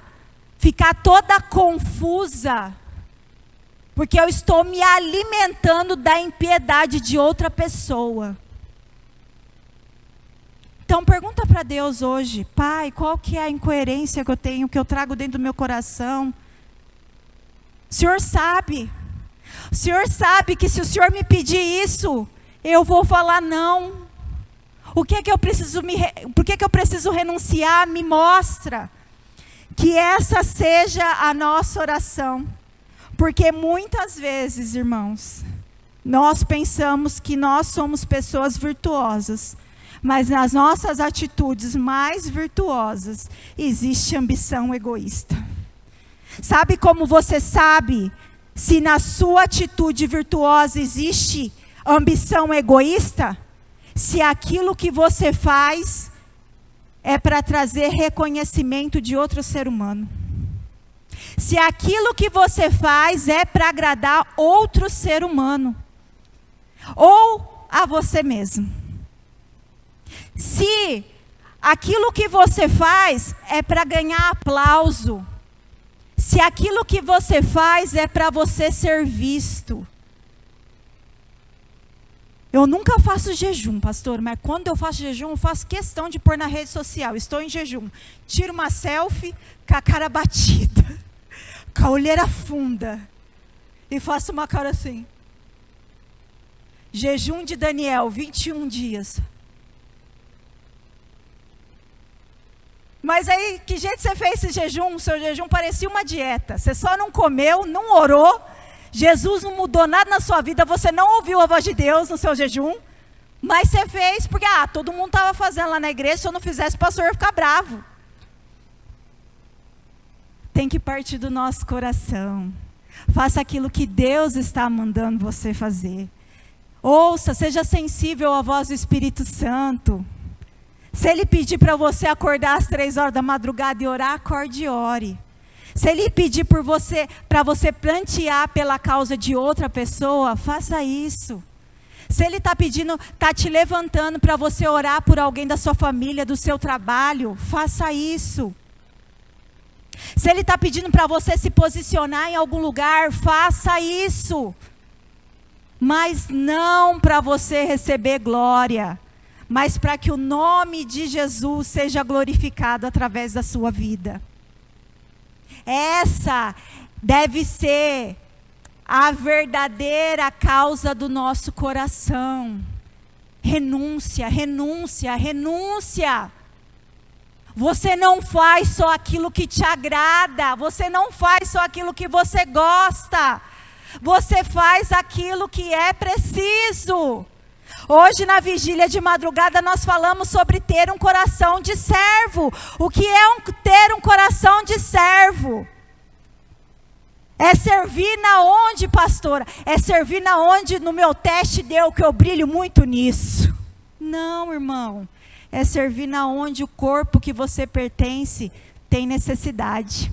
ficar toda confusa, porque eu estou me alimentando da impiedade de outra pessoa. Então pergunta para Deus hoje: Pai, qual que é a incoerência que eu tenho, que eu trago dentro do meu coração? O Senhor sabe. O Senhor sabe que se o Senhor me pedir isso, eu vou falar não. Por que eu preciso renunciar? Me mostra. Que essa seja a nossa oração. Porque muitas vezes, irmãos, nós pensamos que nós somos pessoas virtuosas, mas nas nossas atitudes mais virtuosas existe ambição egoísta. Sabe como você sabe se na sua atitude virtuosa existe ambição egoísta? Se aquilo que você faz é para trazer reconhecimento de outro ser humano. Se aquilo que você faz é para agradar outro ser humano. Ou a você mesmo. Se aquilo que você faz é para ganhar aplauso, se aquilo que você faz é para você ser visto. Eu nunca faço jejum, pastor, mas quando eu faço jejum, eu faço questão de pôr na rede social. Estou em jejum. Tiro uma selfie com a cara batida, com a olheira funda, e faço uma cara assim. Jejum de Daniel, 21 dias. Mas aí, que jeito você fez esse jejum? O seu jejum parecia uma dieta. Você só não comeu, não orou. Jesus não mudou nada na sua vida. Você não ouviu a voz de Deus no seu jejum. Mas você fez porque todo mundo estava fazendo lá na igreja. Se eu não fizesse, o pastor ia ficar bravo. Tem que partir do nosso coração. Faça aquilo que Deus está mandando você fazer. Ouça, seja sensível à voz do Espírito Santo. Se Ele pedir para você acordar às 3 horas da madrugada e orar, acorde e ore. Se Ele pedir para você plantear pela causa de outra pessoa, faça isso. Se Ele está te levantando para você orar por alguém da sua família, do seu trabalho, faça isso. Se Ele está pedindo para você se posicionar em algum lugar, faça isso. Mas não para você receber glória, mas para que o nome de Jesus seja glorificado através da sua vida. Essa deve ser a verdadeira causa do nosso coração. Renúncia, renúncia, renúncia. Você não faz só aquilo que te agrada, você não faz só aquilo que você gosta, você faz aquilo que é preciso. Hoje na vigília de madrugada nós falamos sobre ter um coração de servo. O que é ter um coração de servo? É servir na onde, pastora? É servir na onde no meu teste deu que eu brilho muito nisso. Não, irmão. É servir na onde o corpo que você pertence tem necessidade.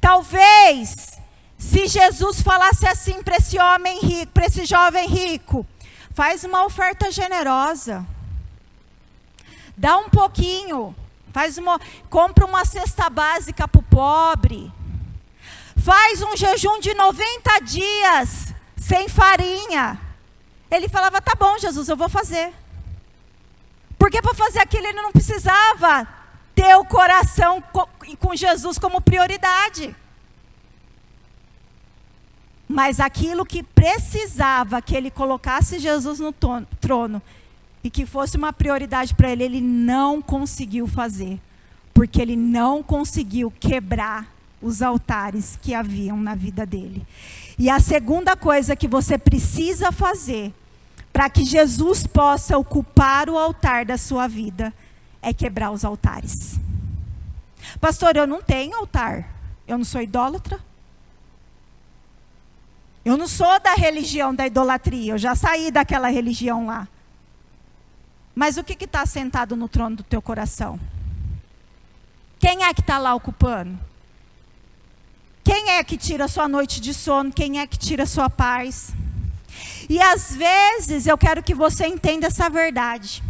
Talvez, se Jesus falasse assim para esse homem rico, para esse jovem rico: faz uma oferta generosa. Dá um pouquinho. Compra uma cesta básica para o pobre. Faz um jejum de 90 dias sem farinha. Ele falava, tá bom, Jesus, eu vou fazer. Porque para fazer aquilo ele não precisava ter o coração com Jesus como prioridade. Mas aquilo que precisava que ele colocasse Jesus no trono e que fosse uma prioridade para ele, ele não conseguiu fazer. Porque ele não conseguiu quebrar os altares que haviam na vida dele. E a segunda coisa que você precisa fazer para que Jesus possa ocupar o altar da sua vida é quebrar os altares. Pastor, eu não tenho altar. Eu não sou idólatra. Eu não sou da religião da idolatria. Eu já saí daquela religião lá. Mas o que está sentado no trono do teu coração? Quem é que está lá ocupando? Quem é que tira a sua noite de sono? Quem é que tira a sua paz? E às vezes eu quero que você entenda essa verdade.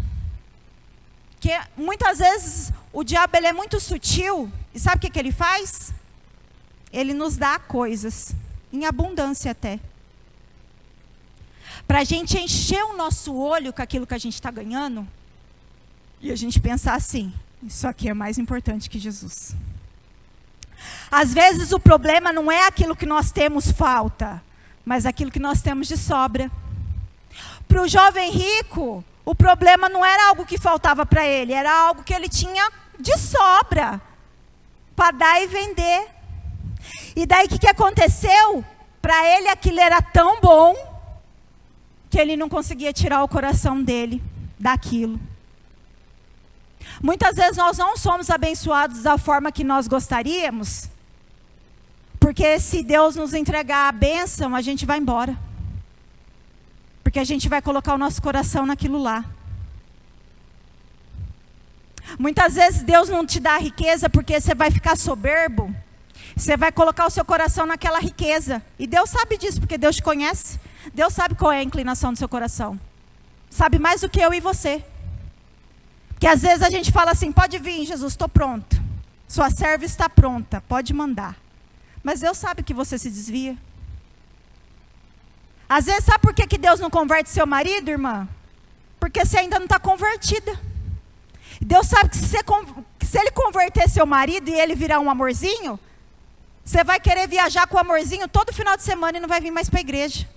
Que muitas vezes o diabo ele é muito sutil. E sabe o que ele faz? Ele nos dá coisas, em abundância até. Para a gente encher o nosso olho com aquilo que a gente está ganhando. E a gente pensar assim, isso aqui é mais importante que Jesus. Às vezes o problema não é aquilo que nós temos falta, mas aquilo que nós temos de sobra. Para o jovem rico, o problema não era algo que faltava para ele, era algo que ele tinha de sobra, para dar e vender. E daí o que aconteceu? Para ele aquilo era tão bom, que ele não conseguia tirar o coração dele daquilo. Muitas vezes nós não somos abençoados da forma que nós gostaríamos, porque se Deus nos entregar a bênção, a gente vai embora. Porque a gente vai colocar o nosso coração naquilo lá. Muitas vezes Deus não te dá a riqueza porque você vai ficar soberbo. Você vai colocar o seu coração naquela riqueza. E Deus sabe disso, porque Deus te conhece. Deus sabe qual é a inclinação do seu coração. Sabe mais do que eu e você. Porque às vezes a gente fala assim, pode vir, Jesus, estou pronto. Sua serva está pronta, pode mandar. Mas Deus sabe que você se desvia. Às vezes, sabe por que Deus não converte seu marido, irmã? Porque você ainda não está convertida. Deus sabe que se ele converter seu marido e ele virar um amorzinho, você vai querer viajar com o amorzinho todo final de semana e não vai vir mais para a igreja.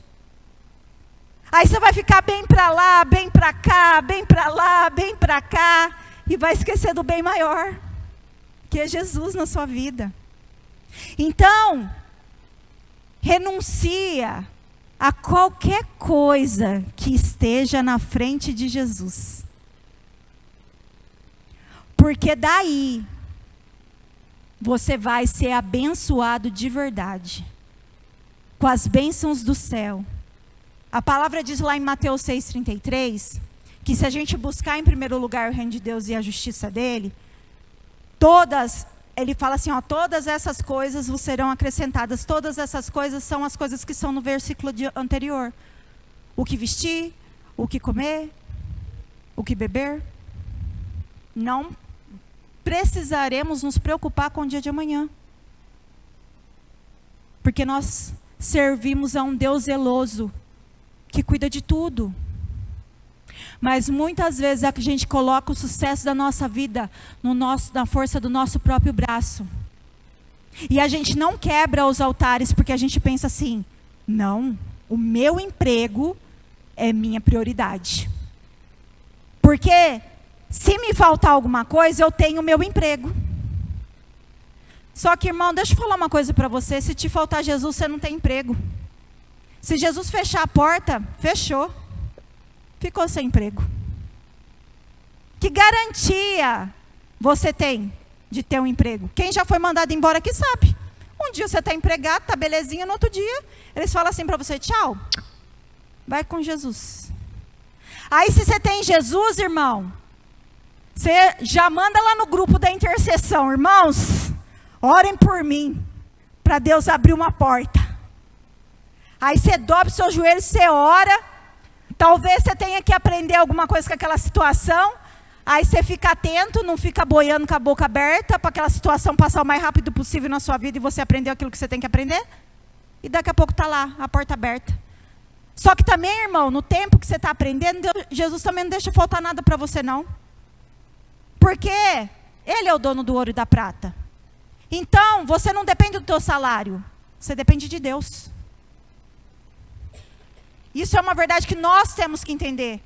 Aí você vai ficar bem para lá, bem para cá, bem para lá, bem para cá, e vai esquecer do bem maior, que é Jesus na sua vida. Então, renuncia a qualquer coisa que esteja na frente de Jesus. Porque daí, você vai ser abençoado de verdade, com as bênçãos do céu. A palavra diz lá em Mateus 6,33, que se a gente buscar em primeiro lugar o reino de Deus e a justiça dele, ele fala assim, todas essas coisas vos serão acrescentadas. Todas essas coisas são as coisas que são no versículo anterior. O que vestir, o que comer, o que beber. Não precisaremos nos preocupar com o dia de amanhã. Porque nós servimos a um Deus zeloso, que cuida de tudo. Mas muitas vezes a gente coloca o sucesso da nossa vida na força do nosso próprio braço. E a gente não quebra os altares porque a gente pensa assim, não, o meu emprego é minha prioridade. Porque se me faltar alguma coisa, eu tenho o meu emprego. Só que, irmão, deixa eu falar uma coisa para você, se te faltar Jesus, você não tem emprego. Se Jesus fechar a porta, fechou. Ficou sem emprego. Que garantia você tem de ter um emprego? Quem já foi mandado embora aqui sabe. Um dia você está empregado, está belezinha, no outro dia eles falam assim para você, tchau, vai com Jesus. Aí se você tem Jesus, irmão, você já manda lá no grupo da intercessão, irmãos, orem por mim, para Deus abrir uma porta. Aí você dobra os seus joelhos, você ora. Talvez você tenha que aprender alguma coisa com aquela situação. Aí você fica atento, não fica boiando com a boca aberta para aquela situação passar o mais rápido possível na sua vida e você aprender aquilo que você tem que aprender. E daqui a pouco está lá, a porta aberta. Só que também, irmão, no tempo que você está aprendendo, Jesus também não deixa faltar nada para você, não. Porque Ele é o dono do ouro e da prata. Então, você não depende do teu salário. Você depende de Deus. Isso é uma verdade que nós temos que entender.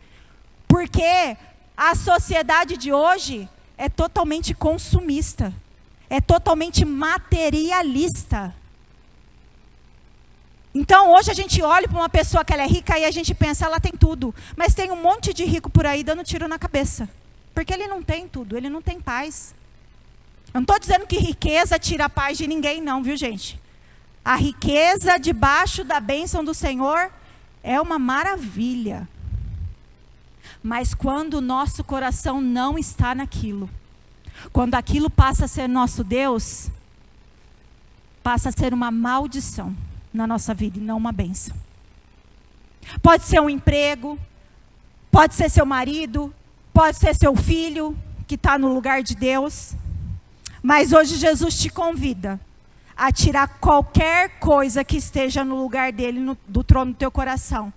Porque a sociedade de hoje é totalmente consumista. É totalmente materialista. Então, hoje a gente olha para uma pessoa que ela é rica e a gente pensa, ela tem tudo. Mas tem um monte de rico por aí dando tiro na cabeça. Porque ele não tem tudo, ele não tem paz. Eu não estou dizendo que riqueza tira a paz de ninguém, não, viu, gente? A riqueza debaixo da bênção do Senhor é uma maravilha. Mas quando o nosso coração não está naquilo, quando aquilo passa a ser nosso Deus, passa a ser uma maldição na nossa vida e não uma bênção. Pode ser um emprego, pode ser seu marido, pode ser seu filho que está no lugar de Deus. Mas hoje Jesus te convida a tirar qualquer coisa que esteja no lugar dele, do trono do teu coração.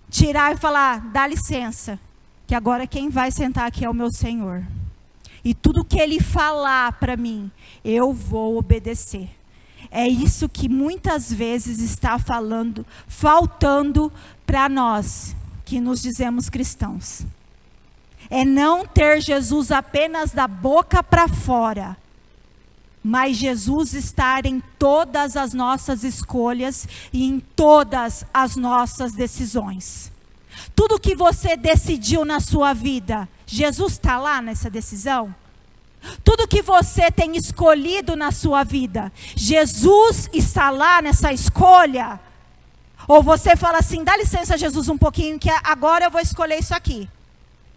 Tirar e falar, dá licença, que agora quem vai sentar aqui é o meu Senhor. E tudo que Ele falar para mim, eu vou obedecer. É isso que muitas vezes está faltando para nós, que nos dizemos cristãos. É não ter Jesus apenas da boca para fora, mas Jesus estar em todas as nossas escolhas e em todas as nossas decisões. Tudo que você decidiu na sua vida, Jesus está lá nessa decisão? Tudo que você tem escolhido na sua vida, Jesus está lá nessa escolha? Ou você fala assim, dá licença Jesus um pouquinho, que agora eu vou escolher isso aqui.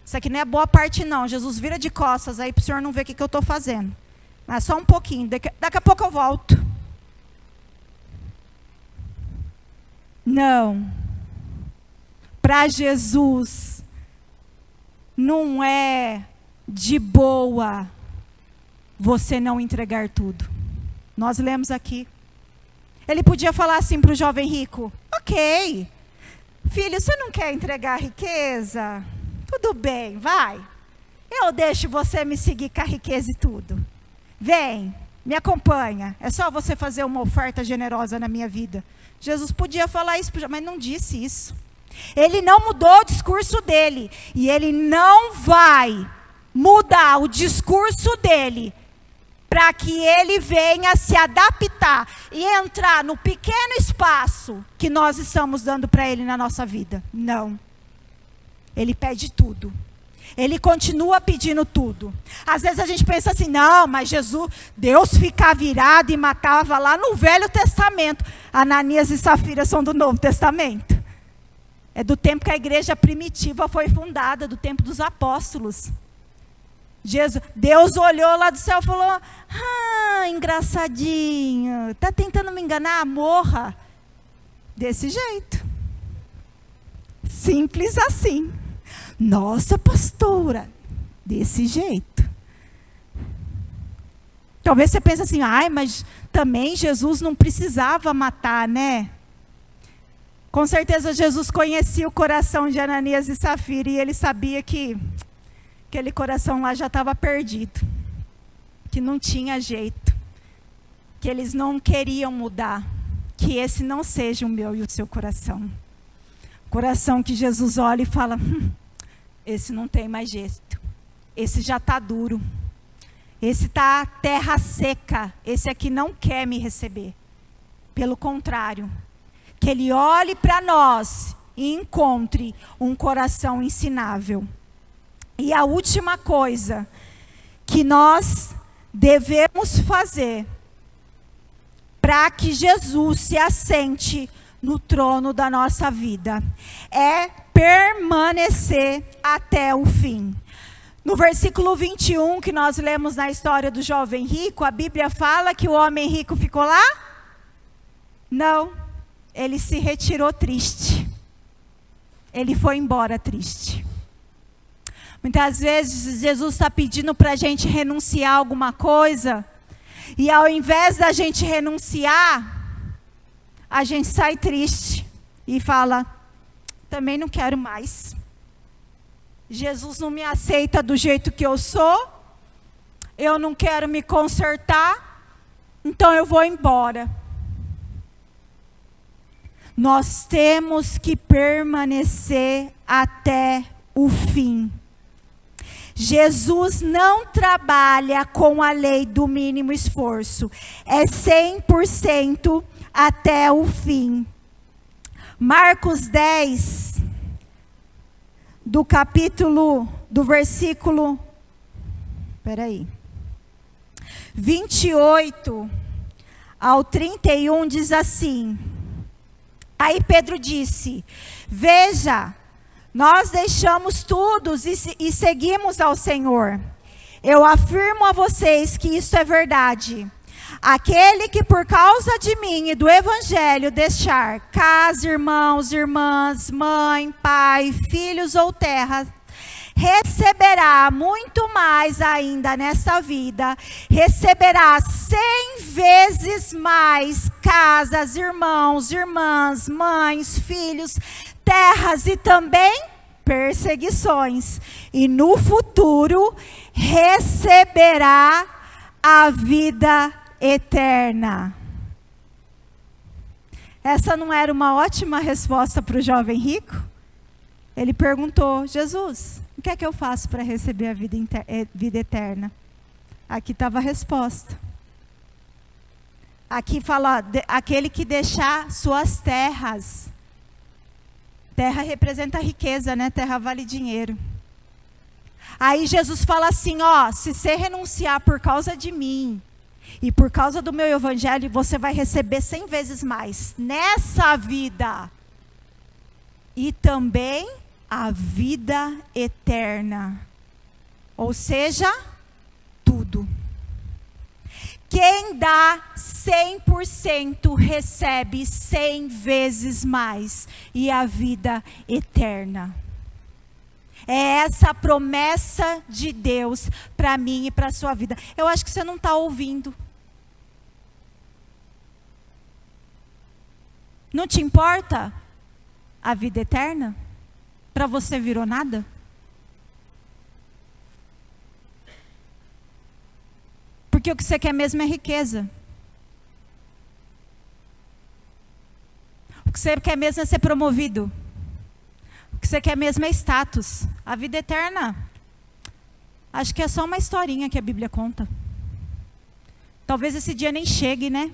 Isso aqui não é boa parte não, Jesus vira de costas aí para o senhor não ver o que eu estou fazendo. Mas só um pouquinho, daqui a pouco eu volto. Não. Para Jesus, não é de boa você não entregar tudo. Nós lemos aqui. Ele podia falar assim para o jovem rico, ok, filho, você não quer entregar a riqueza? Tudo bem, vai. Eu deixo você me seguir com a riqueza e tudo. Vem, me acompanha. É só você fazer uma oferta generosa na minha vida. Jesus podia falar isso, mas não disse isso. Ele não mudou o discurso dele. E ele não vai mudar o discurso dele para que ele venha se adaptar e entrar no pequeno espaço que nós estamos dando para ele na nossa vida. Não. Ele pede tudo. Ele continua pedindo tudo. Às vezes a gente pensa assim, não, mas Deus ficava virado e matava lá no Velho Testamento. Ananias e Safira são do Novo Testamento. É do tempo que a igreja primitiva foi fundada, do tempo dos apóstolos. Deus olhou lá do céu e falou, engraçadinho, está tentando me enganar? Morra. Desse jeito. Simples assim. Nossa, pastora, desse jeito. Talvez você pense assim, mas também Jesus não precisava matar, né? Com certeza Jesus conhecia o coração de Ananias e Safira e ele sabia que aquele coração lá já estava perdido, que não tinha jeito, que eles não queriam mudar, que esse não seja o meu e o seu coração. Coração que Jesus olha e fala, esse não tem mais jeito, esse já está duro, esse está terra seca, esse aqui não quer me receber. Pelo contrário, que ele olhe para nós e encontre um coração ensinável. E a última coisa que nós devemos fazer para que Jesus se assente no trono da nossa vida é permanecer até o fim. No versículo 21, que nós lemos na história do jovem rico, a Bíblia fala que o homem rico ficou lá? Não, ele se retirou triste. Ele foi embora triste. Muitas vezes Jesus está pedindo para a gente renunciar a alguma coisa, e ao invés da gente renunciar, a gente sai triste e fala, também não quero mais. Jesus não me aceita do jeito que eu sou, eu não quero me consertar, então eu vou embora. Nós temos que permanecer até o fim. Jesus não trabalha com a lei do mínimo esforço. É 100% até o fim. Marcos 10, do versículo 28 ao 31 diz assim. Aí Pedro disse, veja, nós deixamos tudo e seguimos ao Senhor. Eu afirmo a vocês que isso é verdade. Aquele que por causa de mim e do Evangelho deixar casa, irmãos, irmãs, mãe, pai, filhos ou terra, receberá muito mais ainda nessa vida, receberá 100 vezes mais casas, irmãos, irmãs, mães, filhos, terras e também perseguições. E no futuro receberá a vida eterna. Essa não era uma ótima resposta para o jovem rico? Ele perguntou, Jesus, o que é que eu faço para receber a vida eterna? Aqui estava a resposta. Aqui fala, aquele que deixar suas terras. Terra representa riqueza, né? Terra vale dinheiro. Aí Jesus fala assim, ó, se você renunciar por causa de mim e por causa do meu evangelho, você vai receber 100 vezes mais nessa vida. E também a vida eterna. Ou seja, tudo. Quem dá 100% recebe 100 vezes mais. E a vida eterna. É essa a promessa de Deus para mim e para a sua vida. Eu acho que você não está ouvindo. Não te importa a vida eterna? Para você virou nada? Porque o que você quer mesmo é riqueza. O que você quer mesmo é ser promovido. O que você quer mesmo é status. A vida eterna, acho que é só uma historinha que a Bíblia conta. Talvez esse dia nem chegue, né?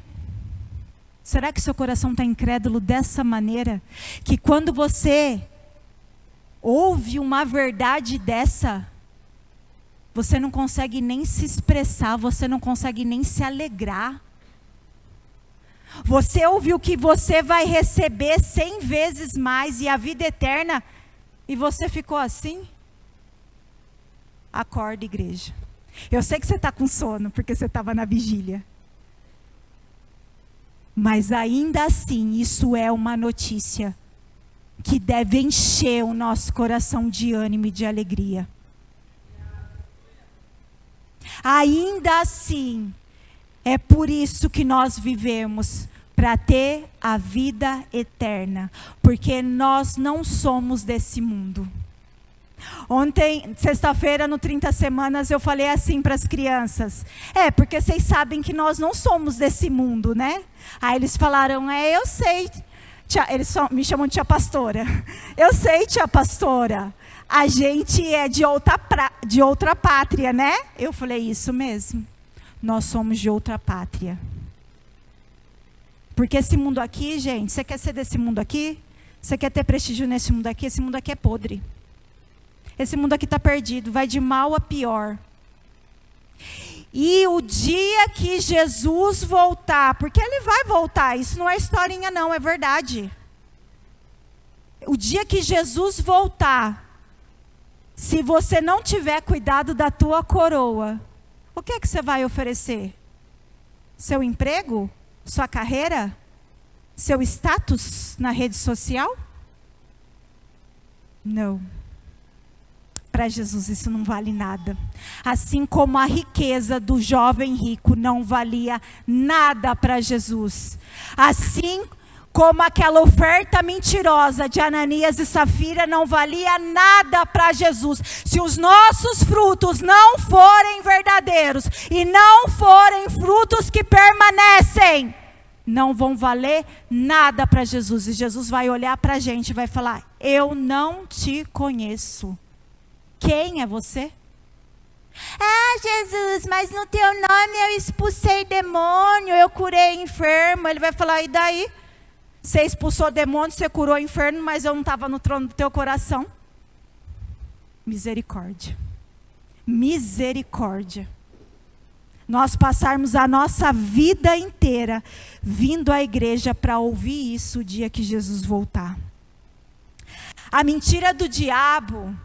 Será que seu coração está incrédulo dessa maneira? Que quando você ouve uma verdade dessa, você não consegue nem se expressar, você não consegue nem se alegrar. Você ouviu que você vai receber 100 vezes mais e a vida eterna, e você ficou assim? Acorda, igreja. Eu sei que você está com sono, porque você estava na vigília. Mas ainda assim, isso é uma notícia que deve encher o nosso coração de ânimo e de alegria. Ainda assim, é por isso que nós vivemos, para ter a vida eterna, porque nós não somos desse mundo. Ontem, sexta-feira, no 30 Semanas, eu falei assim para as crianças, porque vocês sabem que nós não somos desse mundo, né? Aí eles falaram, eu sei, tia, eles me chamam de tia pastora. Eu sei, tia pastora, a gente é de outra pátria, né? Eu falei, isso mesmo, nós somos de outra pátria. Porque esse mundo aqui, gente, você quer ser desse mundo aqui? Você quer ter prestígio nesse mundo aqui? Esse mundo aqui é podre. Esse mundo aqui está perdido, vai de mal a pior. E o dia que Jesus voltar, porque Ele vai voltar, isso não é historinha não, é verdade. O dia que Jesus voltar, se você não tiver cuidado da tua coroa, o que é que você vai oferecer? Seu emprego? Sua carreira? Seu status na rede social? Não. para Jesus isso não vale nada. Assim como a riqueza do jovem rico não valia nada para Jesus. Assim como aquela oferta mentirosa de Ananias e Safira não valia nada para Jesus. Se os nossos frutos não forem verdadeiros e não forem frutos que permanecem, não vão valer nada para Jesus. E Jesus vai olhar para a gente e vai falar: eu não te conheço. Quem é você? Ah, Jesus, mas no teu nome eu expulsei demônio, eu curei enfermo. Ele vai falar: e daí? Você expulsou demônio, você curou o inferno, mas eu não estava no trono do teu coração. Misericórdia. Misericórdia. Nós passarmos a nossa vida inteira vindo à igreja para ouvir isso o dia que Jesus voltar. A mentira do diabo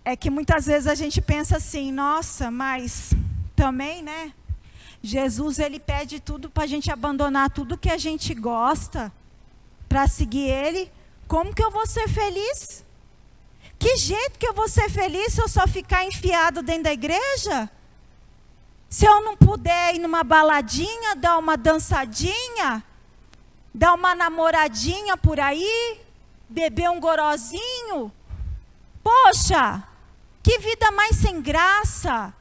é que muitas vezes a gente pensa assim: nossa, mas também, né? Jesus, ele pede tudo para a gente abandonar tudo que a gente gosta para seguir ele. Como que eu vou ser feliz? Que jeito que eu vou ser feliz se eu só ficar enfiado dentro da igreja? Se eu não puder ir numa baladinha, dar uma dançadinha, dar uma namoradinha por aí, beber um gorozinho? Poxa, que vida mais sem graça.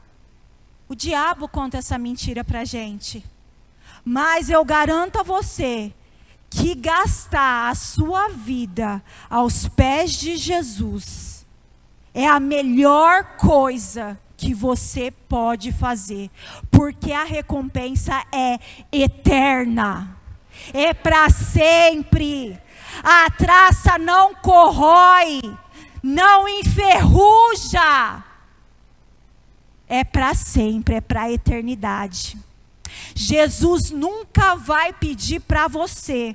O diabo conta essa mentira para a gente. Mas eu garanto a você que gastar a sua vida aos pés de Jesus é a melhor coisa que você pode fazer. Porque a recompensa é eterna. É para sempre. A traça não corrói, não enferruja. É para sempre, é para a eternidade. Jesus nunca vai pedir para você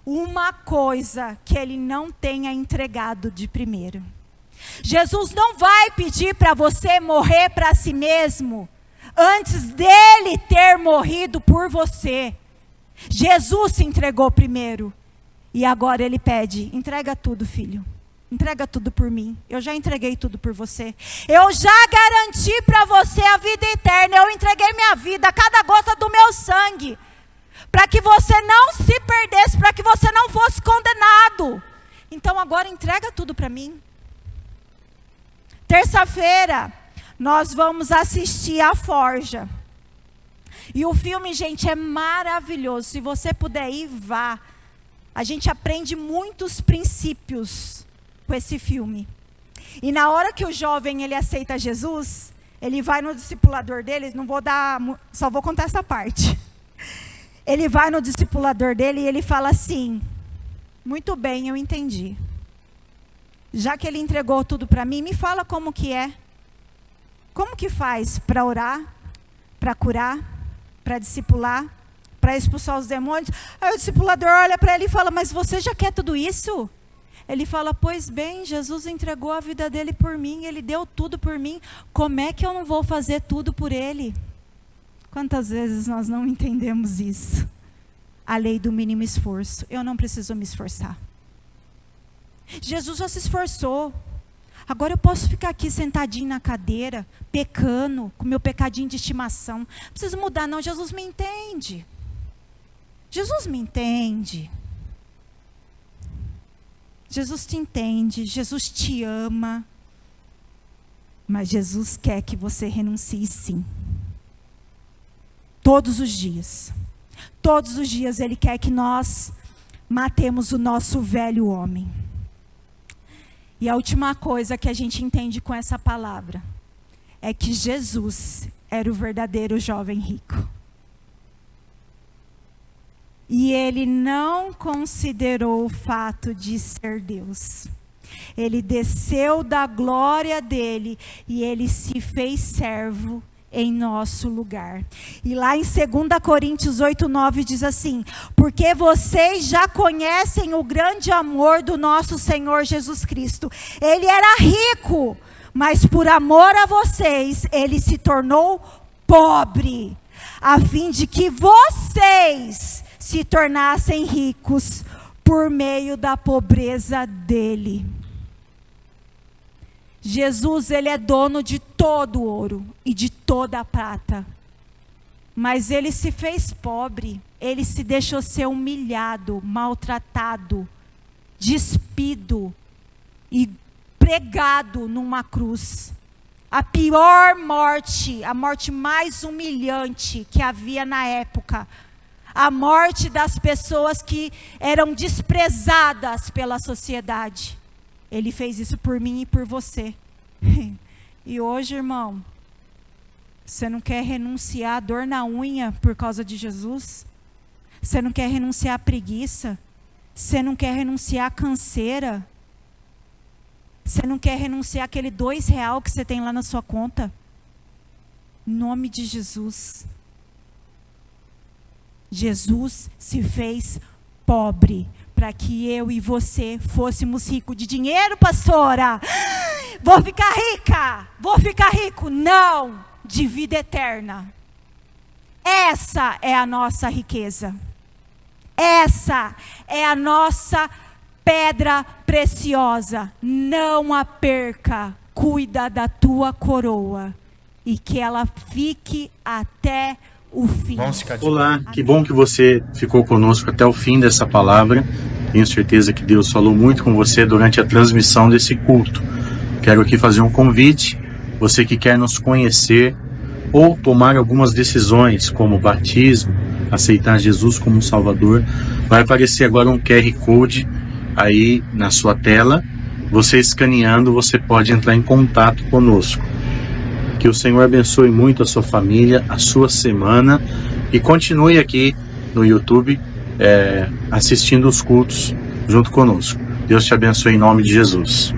uma coisa que ele não tenha entregado de primeiro. Jesus não vai pedir para você morrer para si mesmo antes dele ter morrido por você. Jesus se entregou primeiro e agora ele pede: entrega tudo, filho. Entrega tudo por mim. Eu já entreguei tudo por você. Eu já garanti para você a vida eterna. Eu entreguei minha vida, cada gota do meu sangue, para que você não se perdesse, para que você não fosse condenado. Então agora entrega tudo para mim. Terça-feira nós vamos assistir A Forja. E o filme, gente, é maravilhoso. Se você puder ir, vá. A gente aprende muitos princípios com esse filme. E na hora que o jovem ele aceita Jesus, ele vai no discipulador dele, só vou contar essa parte. Ele vai no discipulador dele e ele fala assim: muito bem, eu entendi. Já que ele entregou tudo para mim, me fala como que é. Como que faz para orar, para curar, para discipular, para expulsar os demônios? Aí o discipulador olha para ele e fala: mas você já quer tudo isso? Ele fala: pois bem, Jesus entregou a vida dele por mim, ele deu tudo por mim, como é que eu não vou fazer tudo por ele? Quantas vezes nós não entendemos isso? A lei do mínimo esforço. Eu não preciso me esforçar. Jesus já se esforçou. Agora eu posso ficar aqui sentadinho na cadeira, pecando, com meu pecadinho de estimação. Não preciso mudar não, Jesus me entende. Jesus me entende. Jesus te entende, Jesus te ama, mas Jesus quer que você renuncie sim. Todos os dias Ele quer que nós matemos o nosso velho homem. E a última coisa que a gente entende com essa palavra é que Jesus era o verdadeiro jovem rico. E ele não considerou o fato de ser Deus. Ele desceu da glória dele e ele se fez servo em nosso lugar. E lá em 2 Coríntios 8:9 diz assim: porque vocês já conhecem o grande amor do nosso Senhor Jesus Cristo. Ele era rico, mas por amor a vocês, ele se tornou pobre, a fim de que vocês se tornassem ricos por meio da pobreza dele. Jesus, ele é dono de todo o ouro e de toda a prata. Mas ele se fez pobre, ele se deixou ser humilhado, maltratado, despido e pregado numa cruz. A pior morte, a morte mais humilhante que havia na época. A morte das pessoas que eram desprezadas pela sociedade. Ele fez isso por mim e por você. E hoje, irmão, você não quer renunciar à dor na unha por causa de Jesus? Você não quer renunciar à preguiça? Você não quer renunciar à canseira? Você não quer renunciar àquele R$2 que você tem lá na sua conta? Em nome de Jesus. Jesus se fez pobre para que eu e você fôssemos ricos de dinheiro, pastora. Vou ficar rica, vou ficar rico. Não, de vida eterna. Essa é a nossa riqueza. Essa é a nossa pedra preciosa. Não a perca. Cuida da tua coroa e que ela fique até o fim. Olá, que bom que você ficou conosco até o fim dessa palavra. Tenho certeza que Deus falou muito com você durante a transmissão desse culto. Quero aqui fazer um convite. Você que quer nos conhecer ou tomar algumas decisões, como batismo, aceitar Jesus como Salvador, vai aparecer agora um QR Code aí na sua tela. Você escaneando, você pode entrar em contato conosco. Que o Senhor abençoe muito a sua família, a sua semana, e continue aqui no YouTube assistindo os cultos junto conosco. Deus te abençoe em nome de Jesus.